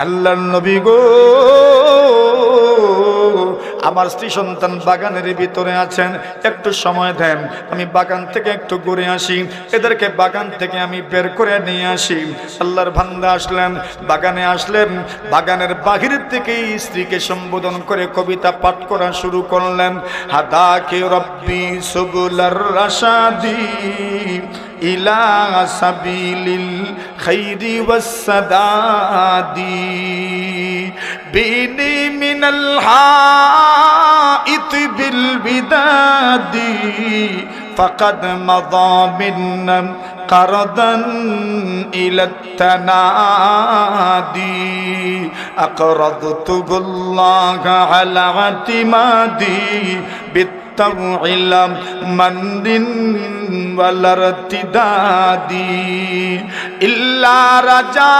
আল্লাহর নবী গো, আমার স্ত্রী সন্তান বাগানের ভিতরে আছেন, একটু সময় দেন, আমি বাগান থেকে একটু ঘুরে আসি, এদেরকে বাগান থেকে আমি বের করে নিয়ে আসি। আল্লাহর বান্দা আসলেন, বাগানে আসলেন, বাগানের বাহির থেকে স্ত্রীকে সম্বোধন করে কবিতা পাঠ করা শুরু করলেন। হাদাকে রব্বি সুবুলার রাশাদি ইলা সাবিলিল খাইরি ওয়াস সাদাদি বিনি মিনাল হাইতি বিল বিদাদি ফাকাদ মাযা মিন্না কারদান ইলা তানাদি আকরাদতুল্লাহ আলা আতিমাদি বিত্তাউইলাম মানদিন ওয়ালারতিদাদি ইল্লা রাজা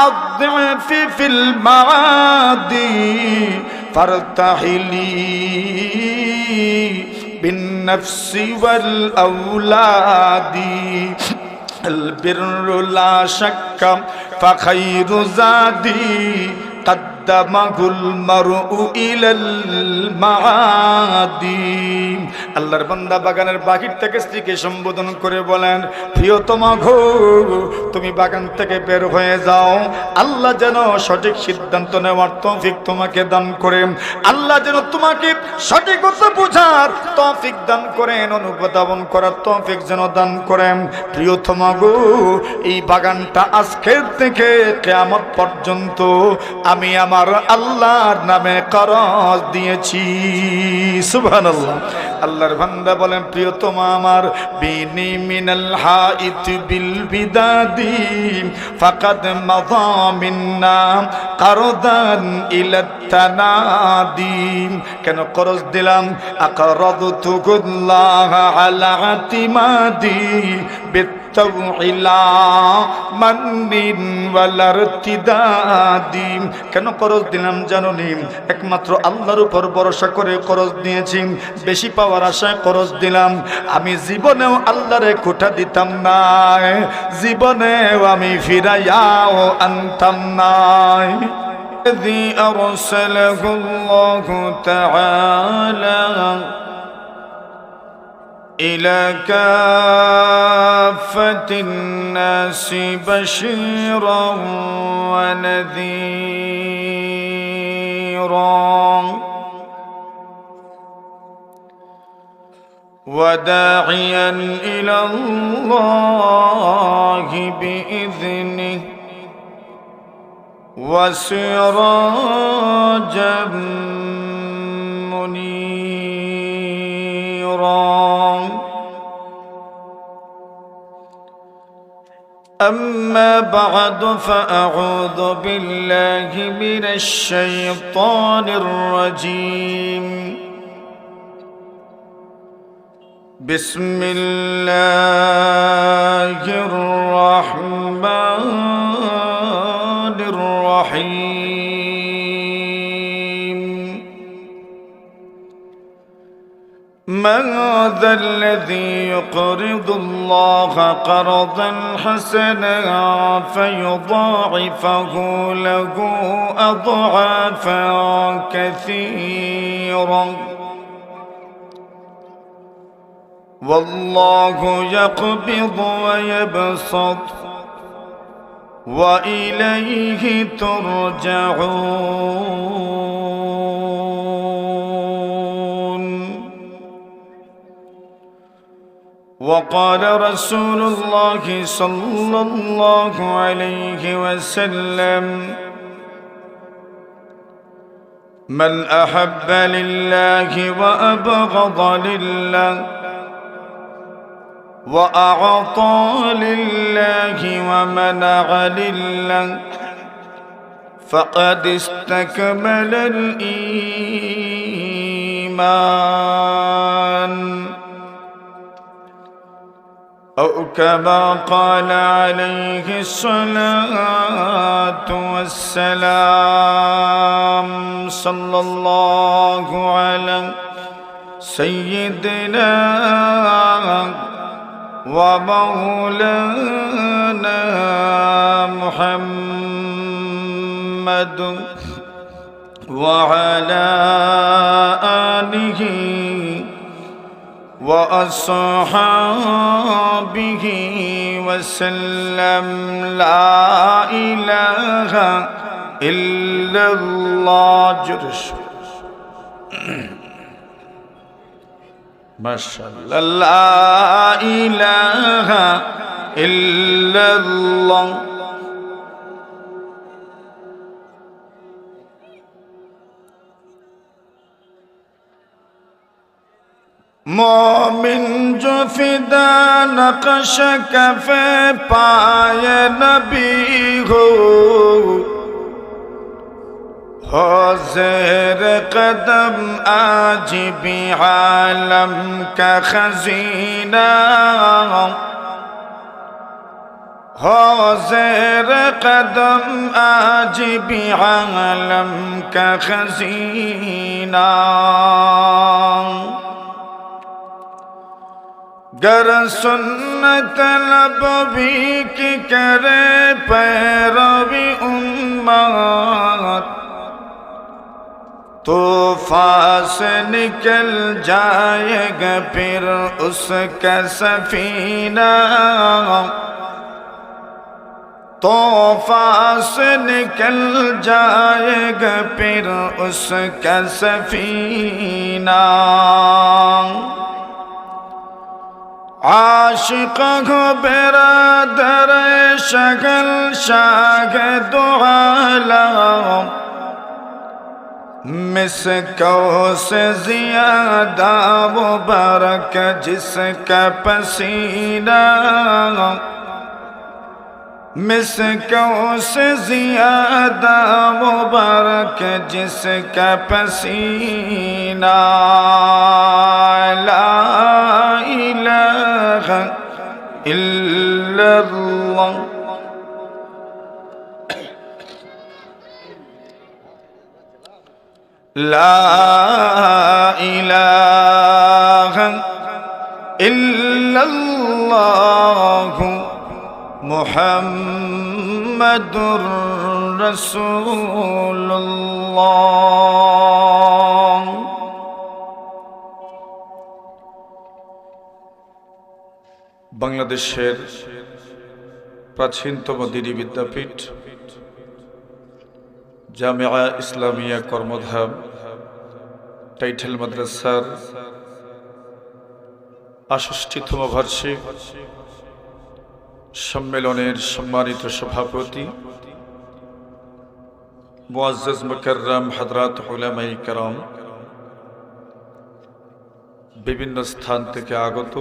الضعف في المعادي فارتحلي بالنفس والأولاد البر لا شك فخير زادي قدمه المرء إلى المعادي আল্লাহর বান্দা বাগানের বাহির থেকে স্ত্রীকে সম্বোধন করে বলেন, প্রিয়তমা গো, তুমি বাগান থেকে বের হয়ে যাও, আল্লাহ যেন সঠিক সিদ্ধান্ত নেওয়ার তৌফিক তোমাকে দান করেন, আল্লাহ যেন তোমাকে সঠিকতা বোঝার তৌফিক দান করেন, অনুধাবন করার তৌফিক যেন দান করেন। প্রিয়তমা গো, এই বাগানটা আজকের থেকে কিয়ামত পর্যন্ত আমি আমার আল্লাহর নামে করজ দিয়েছি। সুবহানাল্লাহ। আল্লাহর বান্দা বলেন, প্রিয়তমা আমার, বিনি মিনাল হাইত বিল বিদাদি ফাকাদ মাযা মিন্না কারদান ইলা তানাদি। কেন করজ দিলাম? আকরাদতুল্লাহ আলা আতিমাদি বিত্তাউইলা মানদিন ওয়ালারতিদাদি। কেন করজ দিলাম জানোনি? একমাত্র আল্লাহর উপর ভরসা করে করজ দিয়েছি, বেশি পাওয়ার আশায় করজ দিলাম। আমি জীবনেও আল্লাহরে খোঁটা দিতাম না, জীবনেও আমি ফিরাইয়াও আনতাম না। الذي أرسله الله تعالى إلى كافة الناس بشيرا ونذيرا وداعيا إلى الله بإذنه وسراجا منيرا. أما بعد فأعوذ بالله من الشيطان الرجيم. بسم الله الرحمن الرحيم. من ذا الذي يقرض الله قرضا حسنا فيضاعفه له أضعافا كثيرا والله يقبض ويبسط وإليه ترجعون. وقال رسول الله صلى الله عليه وسلم: من أحب لله وأبغض لله وأعطى لله ومنع لله فقد استكمل الإيمان أو كما قال عليه الصلاة والسلام. صلى الله على سيدنا ومولانا محمد وعلى آله وأصحابه وسلم لا إله إلا الله جرش ما شاء الله لا إله إلا الله मोमिन जो फिदा नक्श कफ़े पाए नबी हो ज़ेर कदम आज भी आलम का खजीना हो ज़ेर कदम आज भी आलम का खजीना गर सुन्नत नबवी की करे पैरवी उम्मत तूफ़ान से निकल जाएगा फिर उसका सफीना तूफ़ान से निकल जाएगा फिर उसका सफीना आशिक हो बिरादर शगल शाहिद आलम मिसको से ज़ियादा वो बरक जिसका पसीना मिसको से ज़ियादा वो बरक जिसका पसीना ला इलाहा इल्लल्लाह ला इलाहा इल्लल्लाह मुहम्मदुर रसूलुल्लाह। বাংলাদেশের প্রাচীনতম দ্বীনি বিদ্যাপীঠ জামিয়া ইসলামিয়া কর্মধাম টাইটেল মাদ্রাসার ৬৮তম বার্ষিক সম্মেলনের সম্মানিত সভাপতি মুআজ্জাজ মুকাররম হযরত উলামায়ে কেরাম, বিভিন্ন স্থান থেকে আগত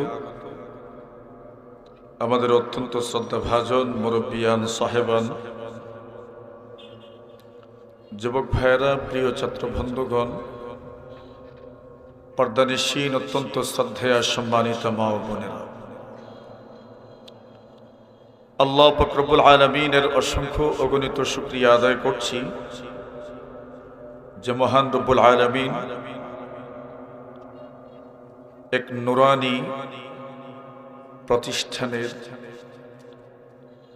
আমাদের অত্যন্ত শ্রদ্ধাভাজন মুরব্বিয়ান সাহেবান, যুবক ভাইয়েরা, প্রিয় ছাত্র বন্ধুগণ, পর্দানিশীন অত্যন্ত শ্রদ্ধেয় সম্মানিত মা ও বোনেরা, আল্লাহ পাক রব্বুল আলামিনের অসংখ্য অগণিত শুকরিয়া আদায় করছি যে মহান রব্বুল আলামিন এক নুরানি প্রতিষ্ঠানের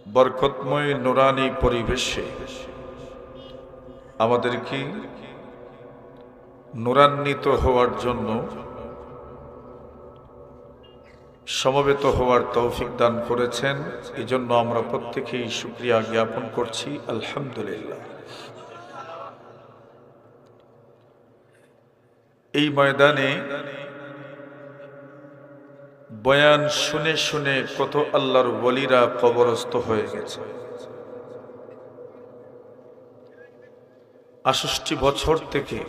বরকতময় নুরানি পরিবেশে আমাদেরকে নুরান্বিত হওয়ার জন্য, সমবেত হওয়ার তৌফিক দান করেছেন। এই জন্য আমরা প্রত্যেকেই শুকরিয়া জ্ঞাপন করছি, আলহামদুলিল্লাহ। এই ময়দানে বয়ান শুনে শুনে কত আল্লাহর ওলিরা কবরস্থ হয়ে গেছে। ৬৮ বছর থেকে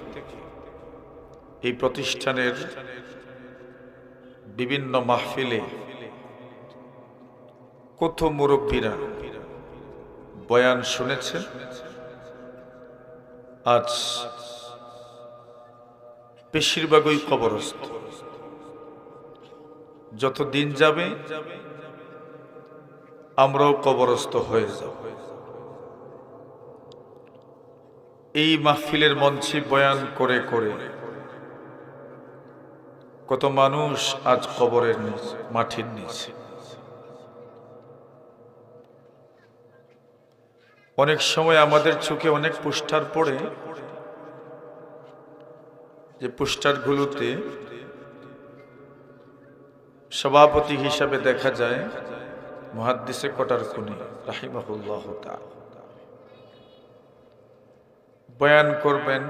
এই প্রতিষ্ঠানের বিভিন্ন মাহফিলে কত মুরব্বীরা বয়ান শুনেছেন। আজ বেশিরভাগই কবরস্থ। যত দিন যাবে আমরাও কবরস্থ হয়ে যাব। এই মাহফিলের মঞ্চে বয়ান করে করে কত মানুষ আজ কবরের নিচে, মাটির নিচে। অনেক সময় আমাদের চোখে অনেক পোস্টার পড়ে, যে পোস্টারগুলোতে সভাপতি হিসাবে দেখা যায় মুহাদ্দিসে কটারকুনি রাহিমাহুল্লাহ তাআলা। বয়ান করবেন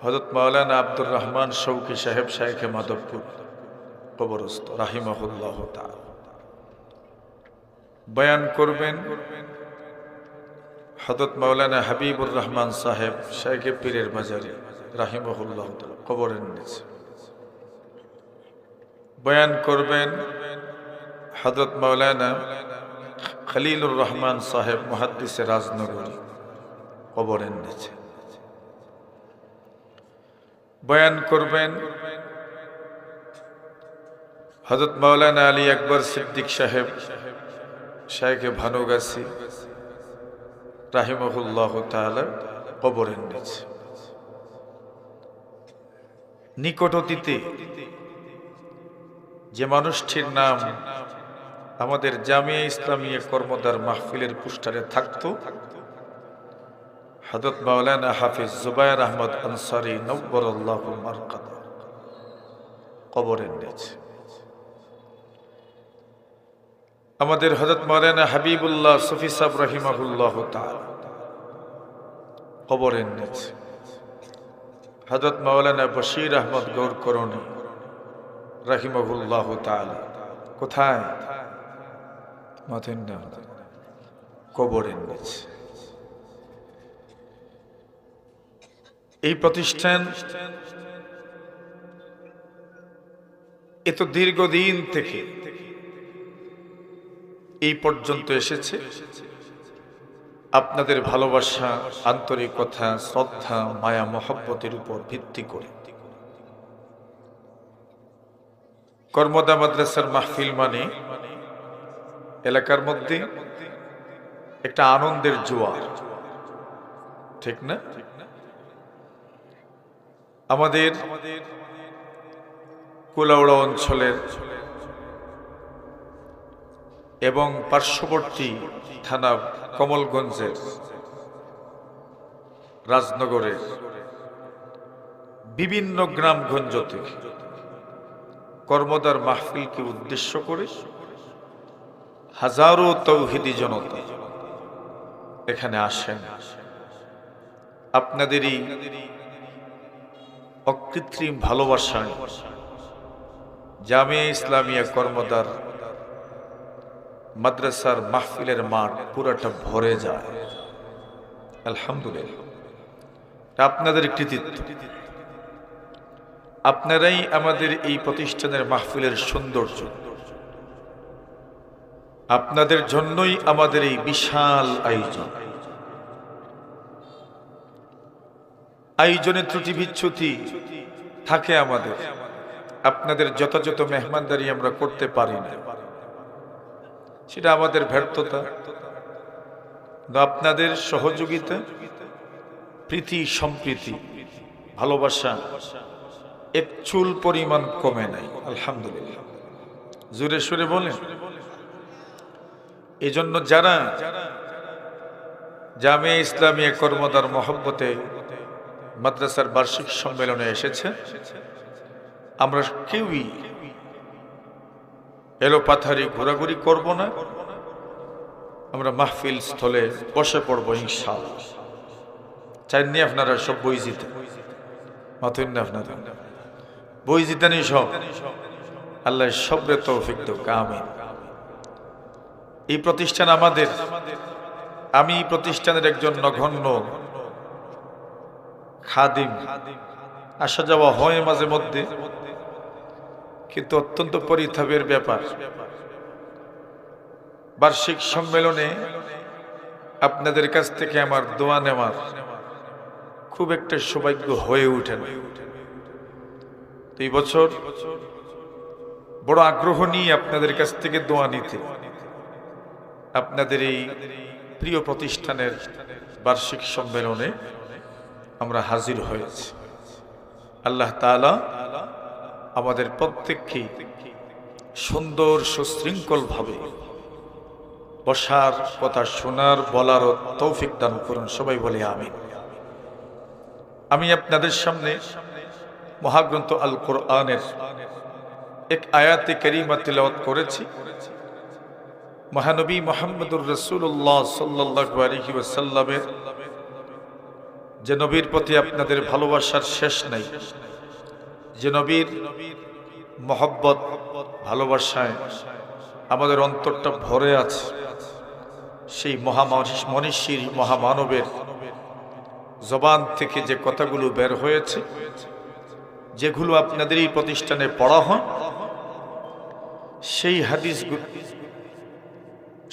হযরত মাওলানা আব্দুর রহমান শৌকী সাহেব, শায়েখে মাধবপুর কবরস্থ রাহিমাহুল্লাহ তাআলা। বয়ান করবেন হযরত মাওলানা হাবিবুর রহমান সাহেব, শায়েখে পীরের বাজারে রাহিমাহুল্লাহ তাআলা, কবরের নিচে। বয়ান করবেন হযরত মাওলানা খলিলুর রহমান সাহেব, মুহাদ্দিসে রাজনগরী, কবরের নিচে। বয়ান করবেন হযরত মাওলানা আলী আকবর সিদ্দিক সাহেব, শায়েখে ভানুগাছি রাহিমাহুল্লাহ তাআলা, কবরের নিচে। নিকট অতীতে যে মানুষটির নাম আমাদের জামিয়া ইসলামিয়া কর্মদার মাহফিলের পোস্টারে থাকতো, হযরত মাওলানা হাফিজ জুবায়ের আহমদ আনসারী নব্বরাল্লাহু মারকাদা, কবরের নিচে। আমাদের হযরত মাওলানা হাবিবুল্লাহ সুফি সাহেব রাহিমাহুল্লাহ তাআলা, কবরের নিচে। হযরত মাওলানা বশির আহমদ গৌরকরণী রাহিমাহুল্লাহ তাআলা, কোথায়? মাথেন না, কবরের নিচে। এই প্রতিষ্ঠান এত দীর্ঘদিন থেকে এই পর্যন্ত এসেছে আপনাদের ভালোবাসা, আন্তরিকতা, শ্রদ্ধা, মায়া, মহব্বতের উপর ভিত্তি করে। কর্মদা মাদ্রাসার মাহফিল মানে এলাকার মধ্যে একটা আনন্দের জোয়ার, ঠিক না? আমাদের কুলাউড়া অঞ্চলের এবং পার্শ্ববর্তী থানা কমলগঞ্জের, রাজনগরের বিভিন্ন গ্রামগঞ্জ থেকে কর্মদার মাহফিলকে উদ্দেশ্য করে হাজারো তৌহিদি জনতা এখানে আসেন। আপনাদেরই অকৃত্রিম ভালোবাসায় জামিয়া ইসলামিয়া কর্মদার মাদ্রাসার মাহফিলের মাঠ পুরাটা ভরে যায়। আলহামদুলিল্লাহ, আপনাদের কৃতিত্ব। আপনারাই আমাদের এই প্রতিষ্ঠানের মাহফিলের সৌন্দর্য। আপনাদের জন্যই আমাদের এই বিশাল আয়োজন। আয়োজনে ত্রুটি বিচ্যুতি থাকে আমাদের, আপনাদের যথাযথ মেহমানদারি আমরা করতে পারি না, সেটা আমাদের ব্যর্থতা। আপনাদের সহযোগিতা, প্রীতি, সম্প্রীতি, ভালোবাসা এক চুল পরিমাণ কমে নাই। আলহামদুলিল্লাহ, জোরে সুরে বলেন। এজন্য যারা জামিয়া ইসলামিয়া কর্মদার মহব্বতে মাদ্রাসার বার্ষিক সম্মেলনে এসেছে, আমরা কেউই এলোপাথারি ঘোরাঘুরি করব না। আমরা মাহফিল স্থলে বসে পড়বো ইনশাআল্লাহ। চাইনি আপনারা সব বই জিতে, মাথুন না আপনারা বই জিতানি সব, আল্লাহ সবরে তৌফিক দাও, আমিন। এই প্রতিষ্ঠান আমাদের, আমি প্রতিষ্ঠানের একজন নগণ্য খাদিম। আসা যাওয়া হয় মাঝে মধ্যে, কিন্তু অত্যন্ত পরিতাপের ব্যাপার, বার্ষিক সম্মেলনে আপনাদের কাছ থেকে আমার দোয়া নেওয়ার খুব একটা সৌভাগ্য হয়ে ওঠে না। এই বছর বড় আগ্রহ নিয়ে আপনাদের কাছ থেকে দোয়া নিতে আপনাদের এই প্রিয় প্রতিষ্ঠানের বার্ষিক সম্মেলনে আমরা হাজির হয়েছি। আল্লাহ তাআলা আমাদের প্রত্যেককে সুন্দর সুশৃঙ্খল ভাবে বসার, কথা শোনার, বলারও তৌফিক দান করুন। সবাই বলে আমিন। আমি আপনাদের সামনে মহাগ্রন্থ আল কোরআনের এক আয়াতে কারিমা তিলাওয়াত করেছি। মহানবী মুহাম্মদুর রাসূলুল্লাহ সাল্লাল্লাহু আলাইহি ওয়াসাল্লামের যে নবীর প্রতি আপনাদের ভালোবাসার শেষ নাই, যে নবীর মহব্বত ভালোবাসায় আমাদের অন্তরটা ভরে আছে, সেই মনীষীর মহামানবের জবান থেকে যে কথাগুলো বের হয়েছে, যেগুলো আপনাদের এই প্রতিষ্ঠানে পড়া হয়, সেই হাদিসগুলো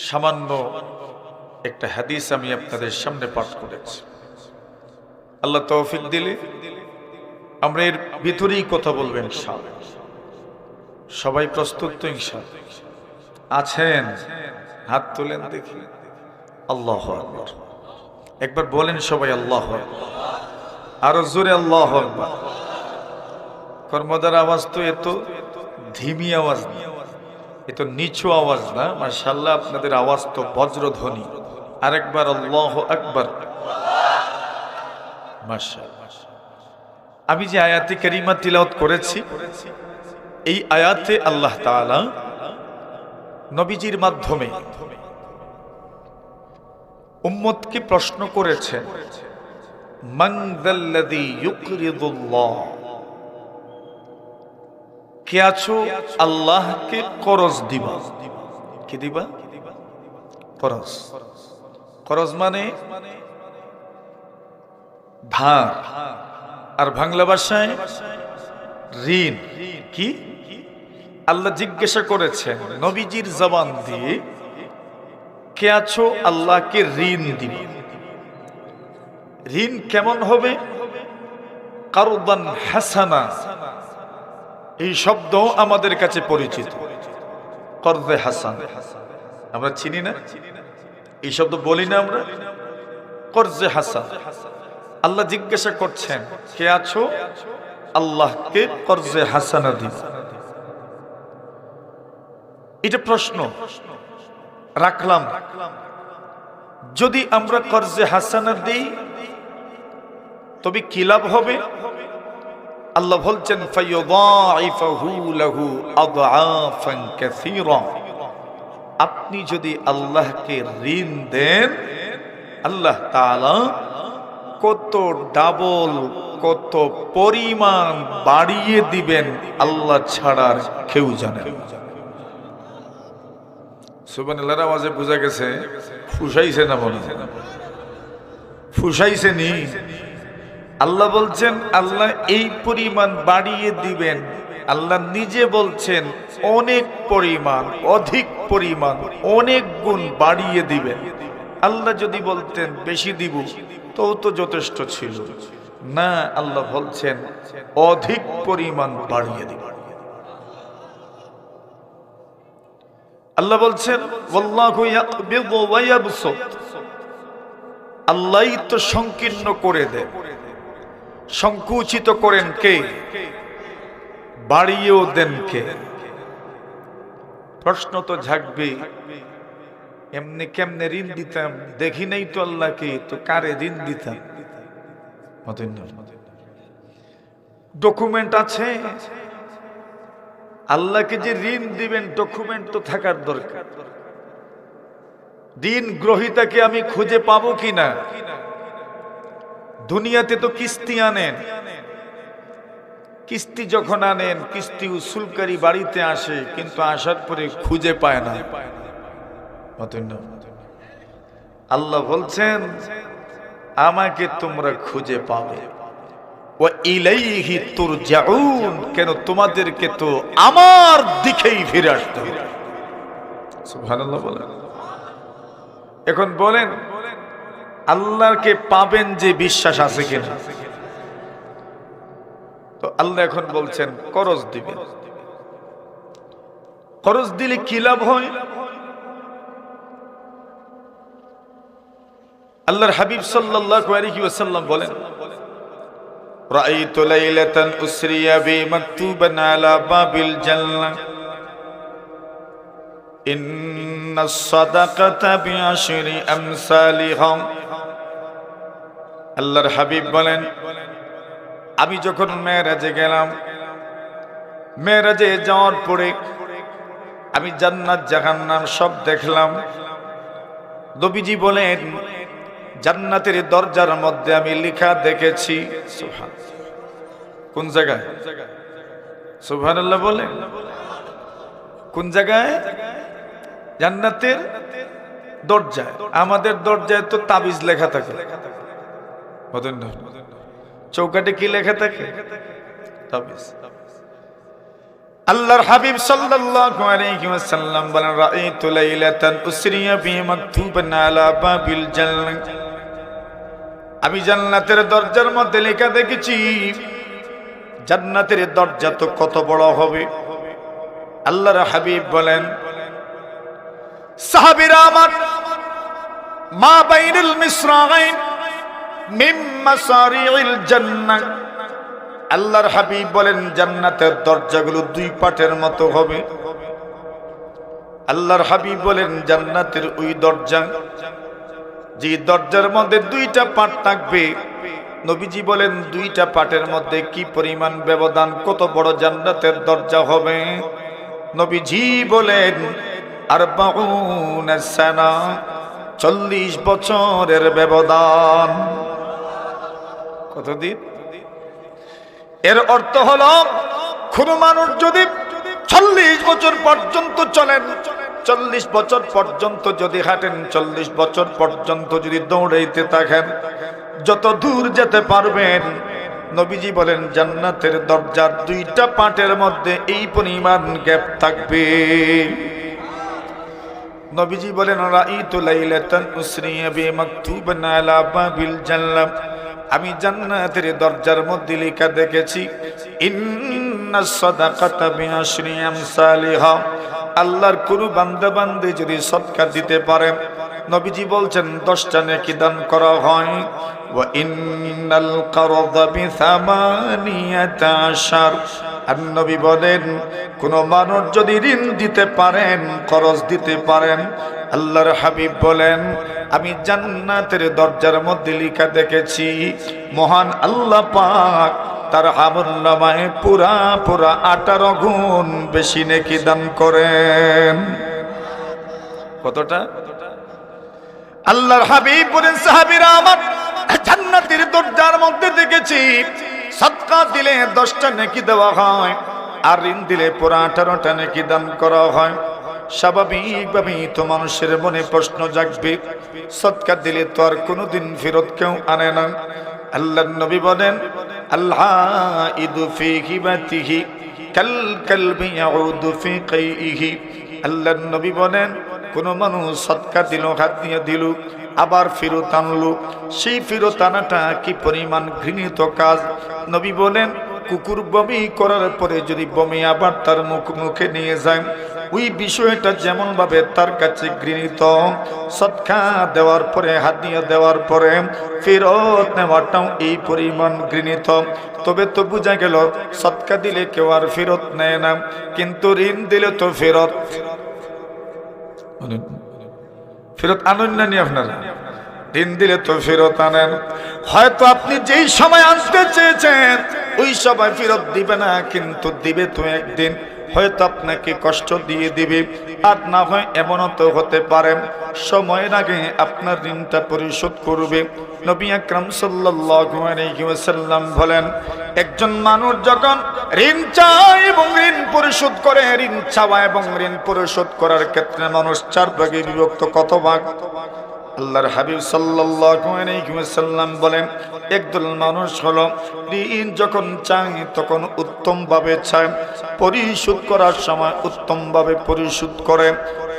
সামান্য একটা হাদিস আমি আপনাদের সামনে পাঠ করেছি। আল্লাহ তৌফিক দিলে আমরা এর ভিতরেই কথা বলবেন ইনশাআল্লাহ। সবাই প্রস্তুত তো ইনশাআল্লাহ? আছেন? হাত তুলেন দেখি। আল্লাহু আকবার। একবার বলেন সবাই আল্লাহু আকবার। আরো জোরে আল্লাহু আকবার। কর্মদার আওয়াজ তো এত ধিমি আওয়াজ না, এত নিচু আওয়াজ না। মাশাআল্লাহ, আপনাদের আওয়াজ তো বজ্রধ্বনি। আরেকবার আল্লাহু আকবার। মাশাআল্লাহ। আমি যে আয়াতে কারিমা তিলাওয়াত করেছি, এই আয়াতে আল্লাহ তাআলা নবীজির মাধ্যমে উম্মতকে প্রশ্ন করেছেন, মান যাল্লাযী ইউকরিদুল্লাহ, কে আছো আল্লাহকে করজ দিবা? কি দিবা? করজ। করজ মানে ধার, আর বাংলা ভাষায় ঋণ। কি? আল্লাহ জিজ্ঞাসা করেছেন নবীজির জবান দিয়ে, কে আছো আল্লাহকে ঋণ দিবে? ঋণ কেমন হবে? কারদান হাসানা, এই শব্দ আমাদের কাছে পরিচিত। কর্জে হাসান আমরা চিনি না? এই শব্দ বলি না আমরা? কর্জে হাসান। আল্লাহ জিজ্ঞাসা করছেন, কে আছো আল্লাহকে কর্জে হাসানা দিবে? এটা প্রশ্ন রাখলাম। যদি আমরা কর্জে হাসানা দিই তবে কি লাভ হবে? আল্লাহ বলছেন, ফায়ুদাইফাহু লাহু আদআফান কাসীরা। আপনি যদি আল্লাহকে ঋণ দেন, আল্লাহ তাআলা কত ডাবল, কত পরিমাণ বাড়িয়ে দিবেন আল্লাহ ছাড়া কেউ জানে না। সুবহানাল্লাহর আওয়াজে বোঝা গেছে ফুসাইছে না? মনে ফুসাইছে নি? আল্লাহ বলছেন আল্লাহ এই পরিমাণ বাড়িয়ে দিবেন। আল্লাহ নিজে বলছেন অনেক পরিমাণ, অধিক পরিমাণ, অনেক গুণ বাড়িয়ে দিবেন। আল্লাহ যদি বলতেন বেশি দিব তো যথেষ্ট ছিল না। আল্লাহ বলছেন অধিক পরিমাণ বাড়িয়ে দিবেন। আল্লাহ বলছেন ওয়াল্লাহু ইয়াকবিদু ওয়া ইয়াবসুত। আল্লাহই তো সংকীর্ণ করে দেন, সংকুচিত করেন কে? বাড়িয়েও দেন কে? প্রশ্ন তো জাগবে, এমনি কেমনে ঋণ দিতাম? দেখি নাই তো আল্লাহকে, তো কারে ঋণ দিতাম? ডকুমেন্ট আছে? আল্লাহকে যে ঋণ দিবেন ডকুমেন্ট তো থাকার দরকার। ঋণ গ্রহীতাকে আমি খুঁজে পাবো কিনা? দুনিয়াতে তো কিস্তি আনেন, কিস্তি যখন আনেন কিস্তি উসুলকারী বাড়িতে আসে, কিন্তু আসার পরে খুঁজে পায় না। আল্লাহ বলছেন আমাকে তোমরা খুঁজে পাবে। ওয়া ইলাইহি তুরজাউন, কেন তোমাদেরকে তো আমার দিকেই ফিরে আসতে হবে। সুবহানাল্লাহ বলেন। এখন বলেন আল্লাহকে পাবেন যে বিশ্বাস আছে কিনা? তো আল্লাহ এখন বলছেন করজ দিবেন। করজ দিলে কি লাভ হয়? আল্লাহর হাবিব সাল্লাল্লাহু আলাইহি ওয়াসাল্লাম বলেন, রাআইতু লাইলাতান উসরিয়া বি মাকতুবান আলা বাবিল জান্নাহ ইন্নাস সাদাকাতা বিআশরি আমসালিহা। আল্লাহর হাবিব বলেন, আমি যখন মেরাজে গেলাম, মেরাজে যাওয়ার পরে আমি জান্নাত জাহান্নাম সব দেখলাম। নবীজি বলেন, জান্নাতের দরজার মধ্যে আমি লেখা দেখেছি। কোন জায়গায়? সুবহানাল্লাহ বলেন। কোন জায়গায়? জান্নাতের দরজায়। আমাদের দরজায় তো তাবিজ লেখা থাকে, চৌকাটে কি লেখা থাকে? তাবিজ। আল্লাহর হাবিব সাল্লাল্লাহু আলাইহি ওয়াসাল্লাম বলেন, রাআইতু লাইলাতান উসরিয়া বি মাকতুবান আলা বাবিল জান্নাহ। আমি জান্নাতের দরজার মধ্যে লেখা দেখেছি। জান্নাতের দরজা তো কত বড় হবে। আল্লাহর হাবিব বলেন, সাহাবীরা আমার, মা বাইনাল মিসরাগাইন মিন মাসারিইল জান্নাহ। আল্লাহর হাবিব বলেন, জান্নাতের দরজাগুলো দুই পাটের মতো হবে। আল্লাহর হাবিব বলেন, জান্নাতের ওই দরজা, যে দরজার মধ্যে দুইটা পাট থাকবে, নবীজি বলেন দুইটা পাটের মধ্যে কি পরিমাণ ব্যবধান, কত বড় জান্নাতের দরজা হবে। নবীজি বলেন, 40 সানা, 40 বছরের ব্যবধান। কতদিন? এর অর্থ হলো, কোন মানুষ যদি 40 বছর পর্যন্ত চলেন, 40 বছর পর্যন্ত যদি হাঁটেন, 40 বছর পর্যন্ত যদি দৌড়াইতে থাকেন, যত দূর যেতে পারবেন, নবীজি বলেন জান্নাতের দরজার দুইটা পাটের মধ্যে এই পরিমাণ গ্যাপ থাকবে। নবীজি বলেন, রাআইতু লাইলাতান উসরিয়া বি মাকতুবান আলা বাবিল জান্নাহ। আমি জান্নাতের দরজার মধ্যে লেখা দেখেছি, ইন্নাস সাদাকাতা বিআশরি আমসালিহা। আল্লাহর কোন বান্দা বান্দী যদি সদকা দিতে পারে, নবীজি বলছেন 10টা নেকি দান করা হয়। ওয়া ইন্নাল কারযা বি8 আর নবী বলেন, কোন মানুষ যদি ঋণ দিতে পারেন, খরচ দিতে পারেন, আল্লাহর হাবিব বলেন, আমি জান্নাতের দরজার মধ্যে লেখা দেখেছি, মহান আল্লাহ পাক তার আমলনামায় পুরা 18 গুণ বেশি নেকি দান করেন। কতটা? আল্লাহর হাবিব বলেন, সাহাবীরা আমার, জান্নাতের দরজার মধ্যে দেখেছি, সদকা দিলে 10টা নেকি দেওয়া হয়, আর ঋণ দিলে পুরা 18টা নেকি দান করা হয়। স্বাভাবিকভাবেই তো মানুষের মনে প্রশ্ন জাগবে, সদকা দিলে তো আর কোনোদিন ফেরত কেউ আনে না। আল্লাহর নবী বলেন, আল্লাহ ইদু ফি হিবাতিহি কাল কালবি ইয়াউদু ফি কাইহি। আল্লাহর নবী বলেন, কোন মানুষ সদকা দিল, হাত দিয়ে দিল, আবার ফেরত আনলো, সেই ফেরত আনাটা কি পরিমাণ ঘৃণিত কাজ। নবী বলেন, কুকুর বমি করার পরে যদি বমি আবার তার মুখে নিয়ে যায়, ওই বিষয়টা যেমন ভাবে তার কাছে ঘৃণিত, সদকা দেওয়ার পরে, হাদিয়া দেওয়ার পরে ফেরত নেওয়াটাও এই পরিমাণ ঘৃণিত। তবে তো বোঝা গেল, সদকা দিলে কেউ আর ফেরত নেয় না, কিন্তু ঋণ দিলে তো ফেরত আনেন না নি আপনারা? ঋণ দিলে তো ফেরত আনেন। হয়তো আপনি যেই সময় আনতে চেয়েছেন ওই সময় ফেরত দিবে না, কিন্তু দিবে তো একদিন। হয়তো আপনাকে কষ্ট দিয়ে দিবে, আর না হয় এমনও তো হতে পারে সময়ের আগে আপনার ঋণটা পরিশোধ করবে। নবী আকরাম সাল্লাল্লাহু আলাইহি ওয়াসাল্লাম বলেন, একজন মানুষ যখন ঋণ চায় এবং ঋণ পরিশোধ করে, ঋণ চাওয়া এবং ঋণ পরিশোধ করার ক্ষেত্রে মানুষ 4 ভাগে বিভক্ত। কত ভাগ? আল্লাহর হাবিব সাল্লাল্লাহু আলাইহি ওয়াসাল্লাম বলেন, একদল মানুষ হলো ঋণ যখন চায় তখন উত্তম ভাবে চায়, পরিশোধ করার সময় উত্তম ভাবে পরিশোধ করে।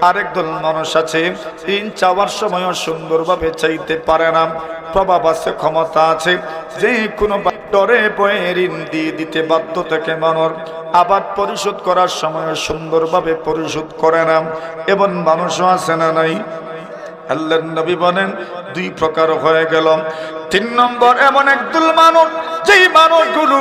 আরেক দল মানুষ আছে, ঋণ চাওয়ার সময়ও সুন্দরভাবে চাইতে পারে না, প্রভাব আছে, ক্ষমতা আছে, যে কোনো ডরে বয়ে ঋণ দিয়ে দিতে বাধ্য থাকে মানুষ, আবার পরিশোধ করার সময় সুন্দরভাবে পরিশোধ করে না। এমন মানুষও আছে না নাই? আল্লাহর নবী বলেন 2 প্রকার হয়ে গেল। 3 নম্বর এমন একদল মানুষ যেই মানুষগুলো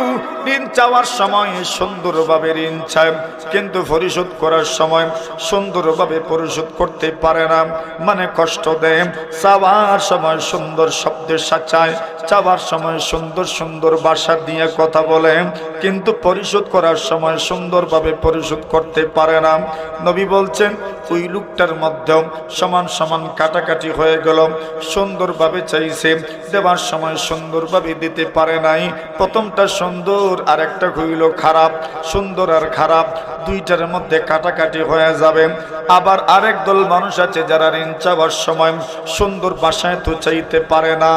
ঋণ চাওয়ার সময় সুন্দরভাবে ঋণ চায় কিন্তু পরিশোধ করার সময় সুন্দরভাবে পরিশোধ করতে পারে না, মানে কষ্ট দেয়। চাওয়ার সময় সুন্দর শব্দের সাচায়, চাওয়ার সময় সুন্দর সুন্দর ভাষা দিয়ে কথা বলে, কিন্তু পরিশোধ করার সময় সুন্দরভাবে পরিশোধ করতে পারে না। নবী বলছেন ওই লোকটার মধ্যেও সমান সমান কাটাকাটি হয়ে গেল। সুন্দরভাবে চাইছে, দেওয়ার সময় সুন্দরভাবে দিতে পারে নাই। প্রথমটা সুন্দর আর একটা হইল খারাপ, সুন্দর আর খারাপ দুইটার মধ্যে কাটাকাটি হয়ে যাবে। আবার আরেক দল মানুষ আছে যারা ঋণ চাওয়ার সময় সুন্দর ভাষায় তো চাইতে পারে না,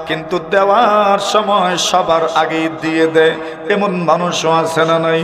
কিন্তু দেওয়ার সময় সবার আগেই দিয়ে দেয়। এমন মানুষও আছে না নাই?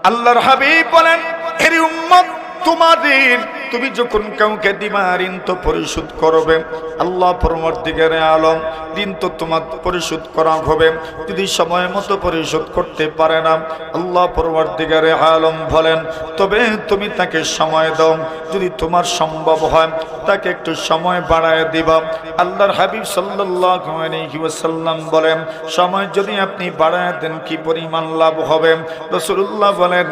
আল্লাহর হাবিব বলেন, এর উম্মত তোমার ঋণ তুমি যখন কাউকে দিবা ঋণ তো পরিশোধ করবে। আল্লাহ পরবর্তীকারে আলম ঋণ তো তোমার পরিশোধ করা হবে। যদি সময় মতো পরিশোধ করতে পারে না, আল্লাহ পরবর্তীকারে আলম বলেন তবে তুমি তাকে সময় দাও। যদি তোমার সম্ভব হয় তাকে একটু সময় বাড়ায় দিবা। আল্লাহর হাবিব সাল্লাল্লাহু আলাইহি ওয়াসাল্লাম বলেন সময় যদি আপনি বাড়ায় দেন কি পরিমাণ লাভ হবে। রাসূলুল্লাহ বলেন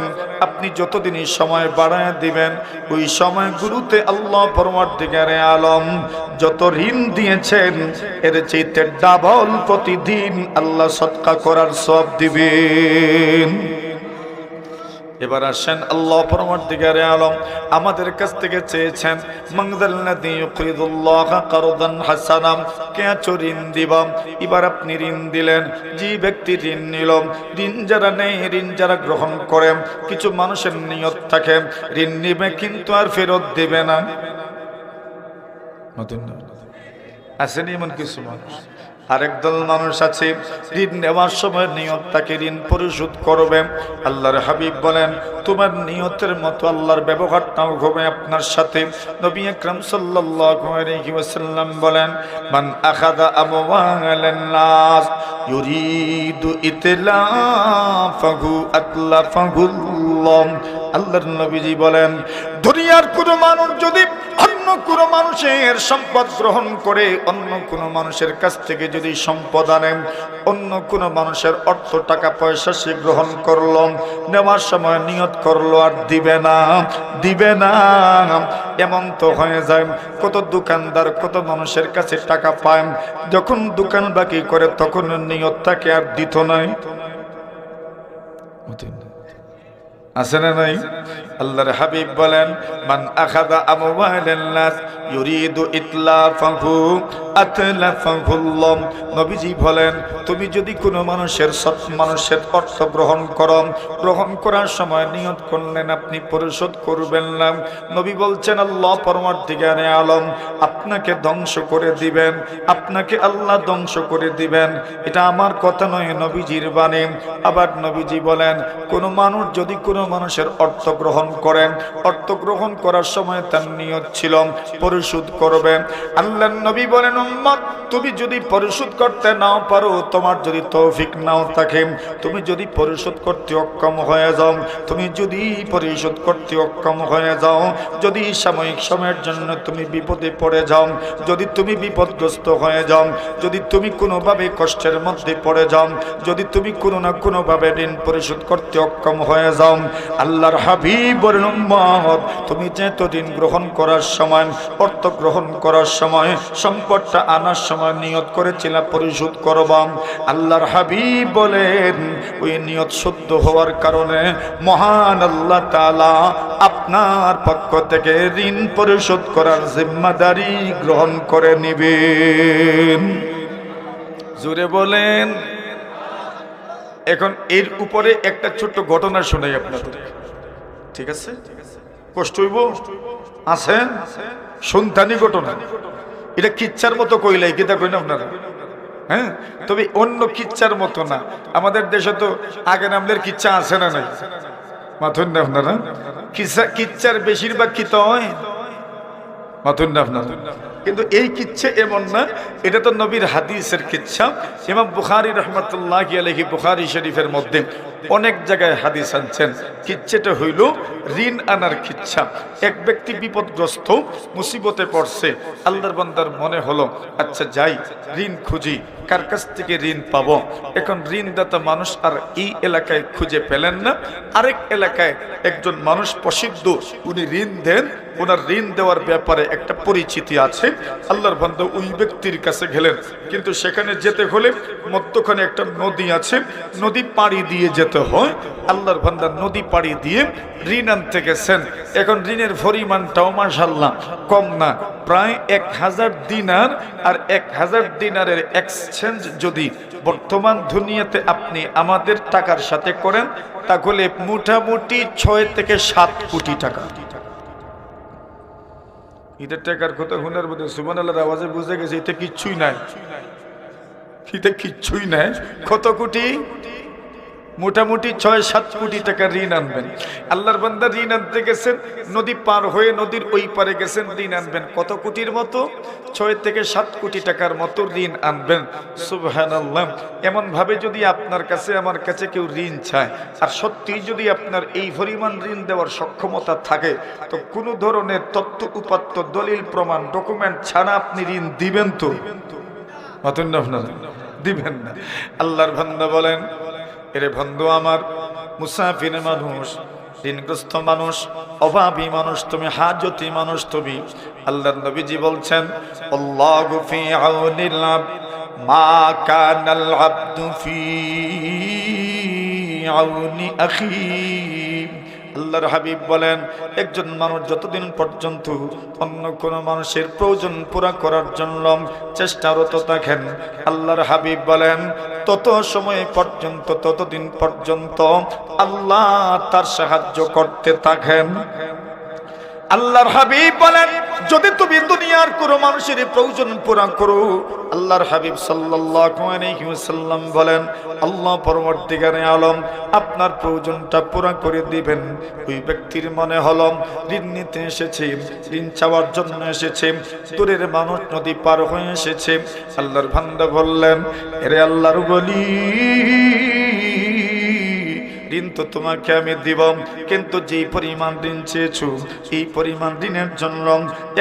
আপনি যতদিনই সময় বাড়ায় দিবেন ওই সময়গুলোতে আল্লাহ পরবর্তীকারে আলম যত ঋণ দিয়েছেন এর চাইতে ডাবল প্রতিদিন আল্লাহ সদকা করার সওয়াব দিবেন। এবার আসেন আল্লাহ পরবর্তীকারে আলম আমাদের কাছ থেকে চেয়েছেন মানযাল্লাযী ইউকরিদুল্লাহা কারদান হাসানা, কে আছো ঋণ দিবা। এবার আপনি ঋণ দিলেন, যে ব্যক্তি ঋণ নিল, ঋণ যারা নেই, ঋণ যারা গ্রহণ করে, কিছু মানুষের নিয়ত থাকে ঋণ নিবে কিন্তু আর ফেরত দিবে না। আসেনি এমন কিছু মানুষ? আরেক দল মানুষ আছে ঋণ নেওয়ার সময় নিয়ত তাকে ঋণ পরিশোধ করবে। আল্লাহর হাবিব বলেন তোমার নিয়তের মতো আল্লাহর ব্যবহারটাও হবে আপনার সাথে। নবী আকরাম সাল্লাল্লাহু আলাইহি ওয়াসাল্লাম বলেন মান আখাযা আমওয়ালান নাস ইউরিদু ইতলাফাহু আতলাফাহুল্লাহ। আল্লাহর নবীজি বলেন দুনিয়ার কোনো মানুষ যদি অন্য কোনো মানুষের সম্পদ গ্রহণ করে, অন্য কোনো মানুষের কাছ থেকে যদি সম্পদ আনেন, অন্য কোনো মানুষের অর্থ টাকা পয়সা সে গ্রহণ করলো, নেওয়ার সময় নিয়ত করলো আর দিবে না, দিবে না, এমন তো হয়ে যায় কত দোকানদার কত মানুষের কাছে টাকা পায়, যখন দোকান বাকি করে তখন নিয়ত থাকে আর দিত নাই। আছে না নাই? আল্লাহর হাবিব বলেন মান আখাযা আমওয়ালান নাস ইউরিদু ইতলাফাহু আতলাফাহুল্লাহ। নবীজি বলেন তুমি যদি কোনো মানুষের মানুষের অর্থ গ্রহণ করো, গ্রহণ করার সময় নিয়ত করলেন আপনি পরিশোধ করবেন না, নবী বলছেন আল্লাহ পরবর্তীকারে আলম আপনাকে ধ্বংস করে দিবেন, আপনাকে আল্লাহ ধ্বংস করে দিবেন। এটা আমার কথা নয়, নবীজির বাণী। আবার নবীজি বলেন কোন মানুষ যদি কোনো মানুষের অর্থ গ্রহণ করেন, অর্থ গ্রহণ করার সময় তার নিয়ত ছিল পরিশোধ করবে, আল্লাহর নবী বলেন উম্মত তুমি যদি পরিশোধ করতে নাও পারো, তোমার যদি তৌফিক নাও থাকে, তুমি যদি পরিশোধ করতে অক্ষম হয়ে যাও, তুমি যদি পরিশোধ করতে অক্ষম হয়ে যাও, যদি সাময়িক সময়ের জন্য তুমি বিপদে পড়ে যাও, যদি তুমি বিপদগ্রস্ত হয়ে যাও, যদি তুমি কোনোভাবে কষ্টের মধ্যে পড়ে যাও, যদি তুমি কোনো না কোনোভাবে ঋণ পরিশোধ করতে অক্ষম হয়ে যাও, আল্লাহর হাবিব বলেন উম্মত তুমি যেহেতু ঋণ গ্রহণ করার সময়, অর্থ গ্রহণ করার সময়, সম্পদটা আনার সময় নিয়ত করেছিলাম পরিশোধ করবা, আল্লাহর হাবিব বলেন ওই নিয়ত শুদ্ধ হওয়ার কারণে মহান আল্লাহ তাআলা আপনার পক্ষ থেকে ঋণ পরিশোধ করার জিম্মাদারি গ্রহণ করে নেবেন। জোরে বলেন। এখন এর উপরে একটা ছোট্ট ঘটনা শোনাই আপনাদের, ঠিক আছে? কষ্ট হইব? আছে সন্তানি ঘটনা, এটা কিচ্ছার মতো কইলাই কিতা কই না আপনারা, হ্যাঁ? তবে অন্য কিচ্ছার মতো না। আমাদের দেশে তো আগে নামলের কিচ্ছা আছে না নাই? মাথুন না আপনারা? কিচ্ছার বেশিরভাগ কিতা হয় মাথুন না আপনারা? কিন্তু এই কিচ্ছা এমন না, এটা তো নবীর হাদিসের কিচ্ছা। ইমাম বুখারী রাহমাতুল্লাহি আলাইহি বুখারী শরীফের মধ্যে অনেক জায়গায় হাদিস আনছেন। কিচ্ছাটা হইল ঋণ আনার কিচ্ছা। এক ব্যক্তি বিপদগ্রস্ত, মুসিবতে পড়ছে। আল্লাহর বান্দার মনে হলো আচ্ছা যাই ঋণ খুঁজি, কার কাছ থেকে ঋণ পাবো। এখন ঋণদাতা মানুষ আর এই এলাকায় খুঁজে পেলেন না, আরেক এলাকায় একজন মানুষ প্রসিদ্ধ, উনি ঋণ দেন, ওনার ঋণ দেওয়ার ব্যাপারে একটা পরিচিতি আছে। আল্লাহর বান্দা ওই ব্যক্তির কাছে গেলেন, কিন্তু সেখানে যেতে হলে মধ্যখানে একটা নদী আছে, নদী পাড়ি দিয়ে যেতে হয়। আল্লাহর বান্দা নদী পাড়ি দিয়ে ঋণ আনতে গেছেন। এখন ঋণের পরিমাণটাও মাশাআল্লাহ কম না, প্রায় 1000 দিনার। আর 1000 দিনারের এক্সচেঞ্জ যদি বর্তমান দুনিয়াতে আপনি আমাদের টাকার সাথে করেন, তাহলে মোটামুটি 6 থেকে 7 কোটি টাকা। এটা টাকার কথা হুনার মধ্যে সুবহানাল্লাহর আওয়াজে বুঝে গেছে এটা কিচ্ছুই নাই, এটা কিচ্ছুই নাই। কত কোটি? মোটামুটি 6-7 কোটি টাকা ঋণ আনবেন। আল্লাহর বান্দা ঋণ আনতে গেছেন, নদী পার হয়ে নদীর ওই পারে গেছেন, ঋণ আনবেন কত কোটির মতো? 6 থেকে 7 কোটি টাকার মতো ঋণ আনবেন। সুবহানাল্লাহ। এমন ভাবে যদি আপনার কাছে আমার কাছে কেউ ঋণ চায়, আর সত্যি যদি আপনার এই পরিমাণ ঋণ দেওয়ার সক্ষমতা থাকে, তো কোনো ধরনের তথ্য উপাত্ত দলিল প্রমাণ ডকুমেন্ট ছাড়া আপনি ঋণ দিবেন তো? আপনারা দিবেন না। আল্লাহর বান্দা বলেন, এরে বন্ধু আমার, মুসাফির মানুষ, ঋণগ্রস্ত মানুষ, অভাবী মানুষ তুমি, হাজতি মানুষ তুমি। আল্লাহর নবীজি বলছেন, আল্লাহু ফি আউনিল আবদ মা কানাল আবদু ফি আউনি আখি। আল্লাহর হাবিব বলেন, একজন মানুষ যতদিন পর্যন্ত অন্য কোনো মানুষের প্রয়োজন পুরা করার জন্য চেষ্টারত থাকেন, আল্লাহর হাবিব বলেন তত সময় পর্যন্ত, ততদিন পর্যন্ত আল্লাহ তার সাহায্য করতে থাকেন। আল্লাহর হাবিব বলেন, যদি তুমি দুনিয়ার কোনো মানুষের প্রয়োজন পুরা করো, আল্লাহর হাবিব সাল্লাল্লাহু আলাইহি ওয়াসাল্লাম বলেন, আল্লাহ পরবর্তীকারে আলম আপনার প্রয়োজনটা পুরা করে দিবেন। ওই ব্যক্তির মনে হলো ঋণ নিতে এসেছে, ঋণ চাওয়ার জন্য এসেছে, দূরের মানুষ নদী পার হয়ে এসেছে। আল্লাহর বান্দা বললেন, এরে আল্লাহর ওলি, ঋণ তো তোমাকে আমি দিব, কিন্তু যেই পরিমাণ ঋণ চেয়েছো, এই পরিমাণ ঋণের জন্য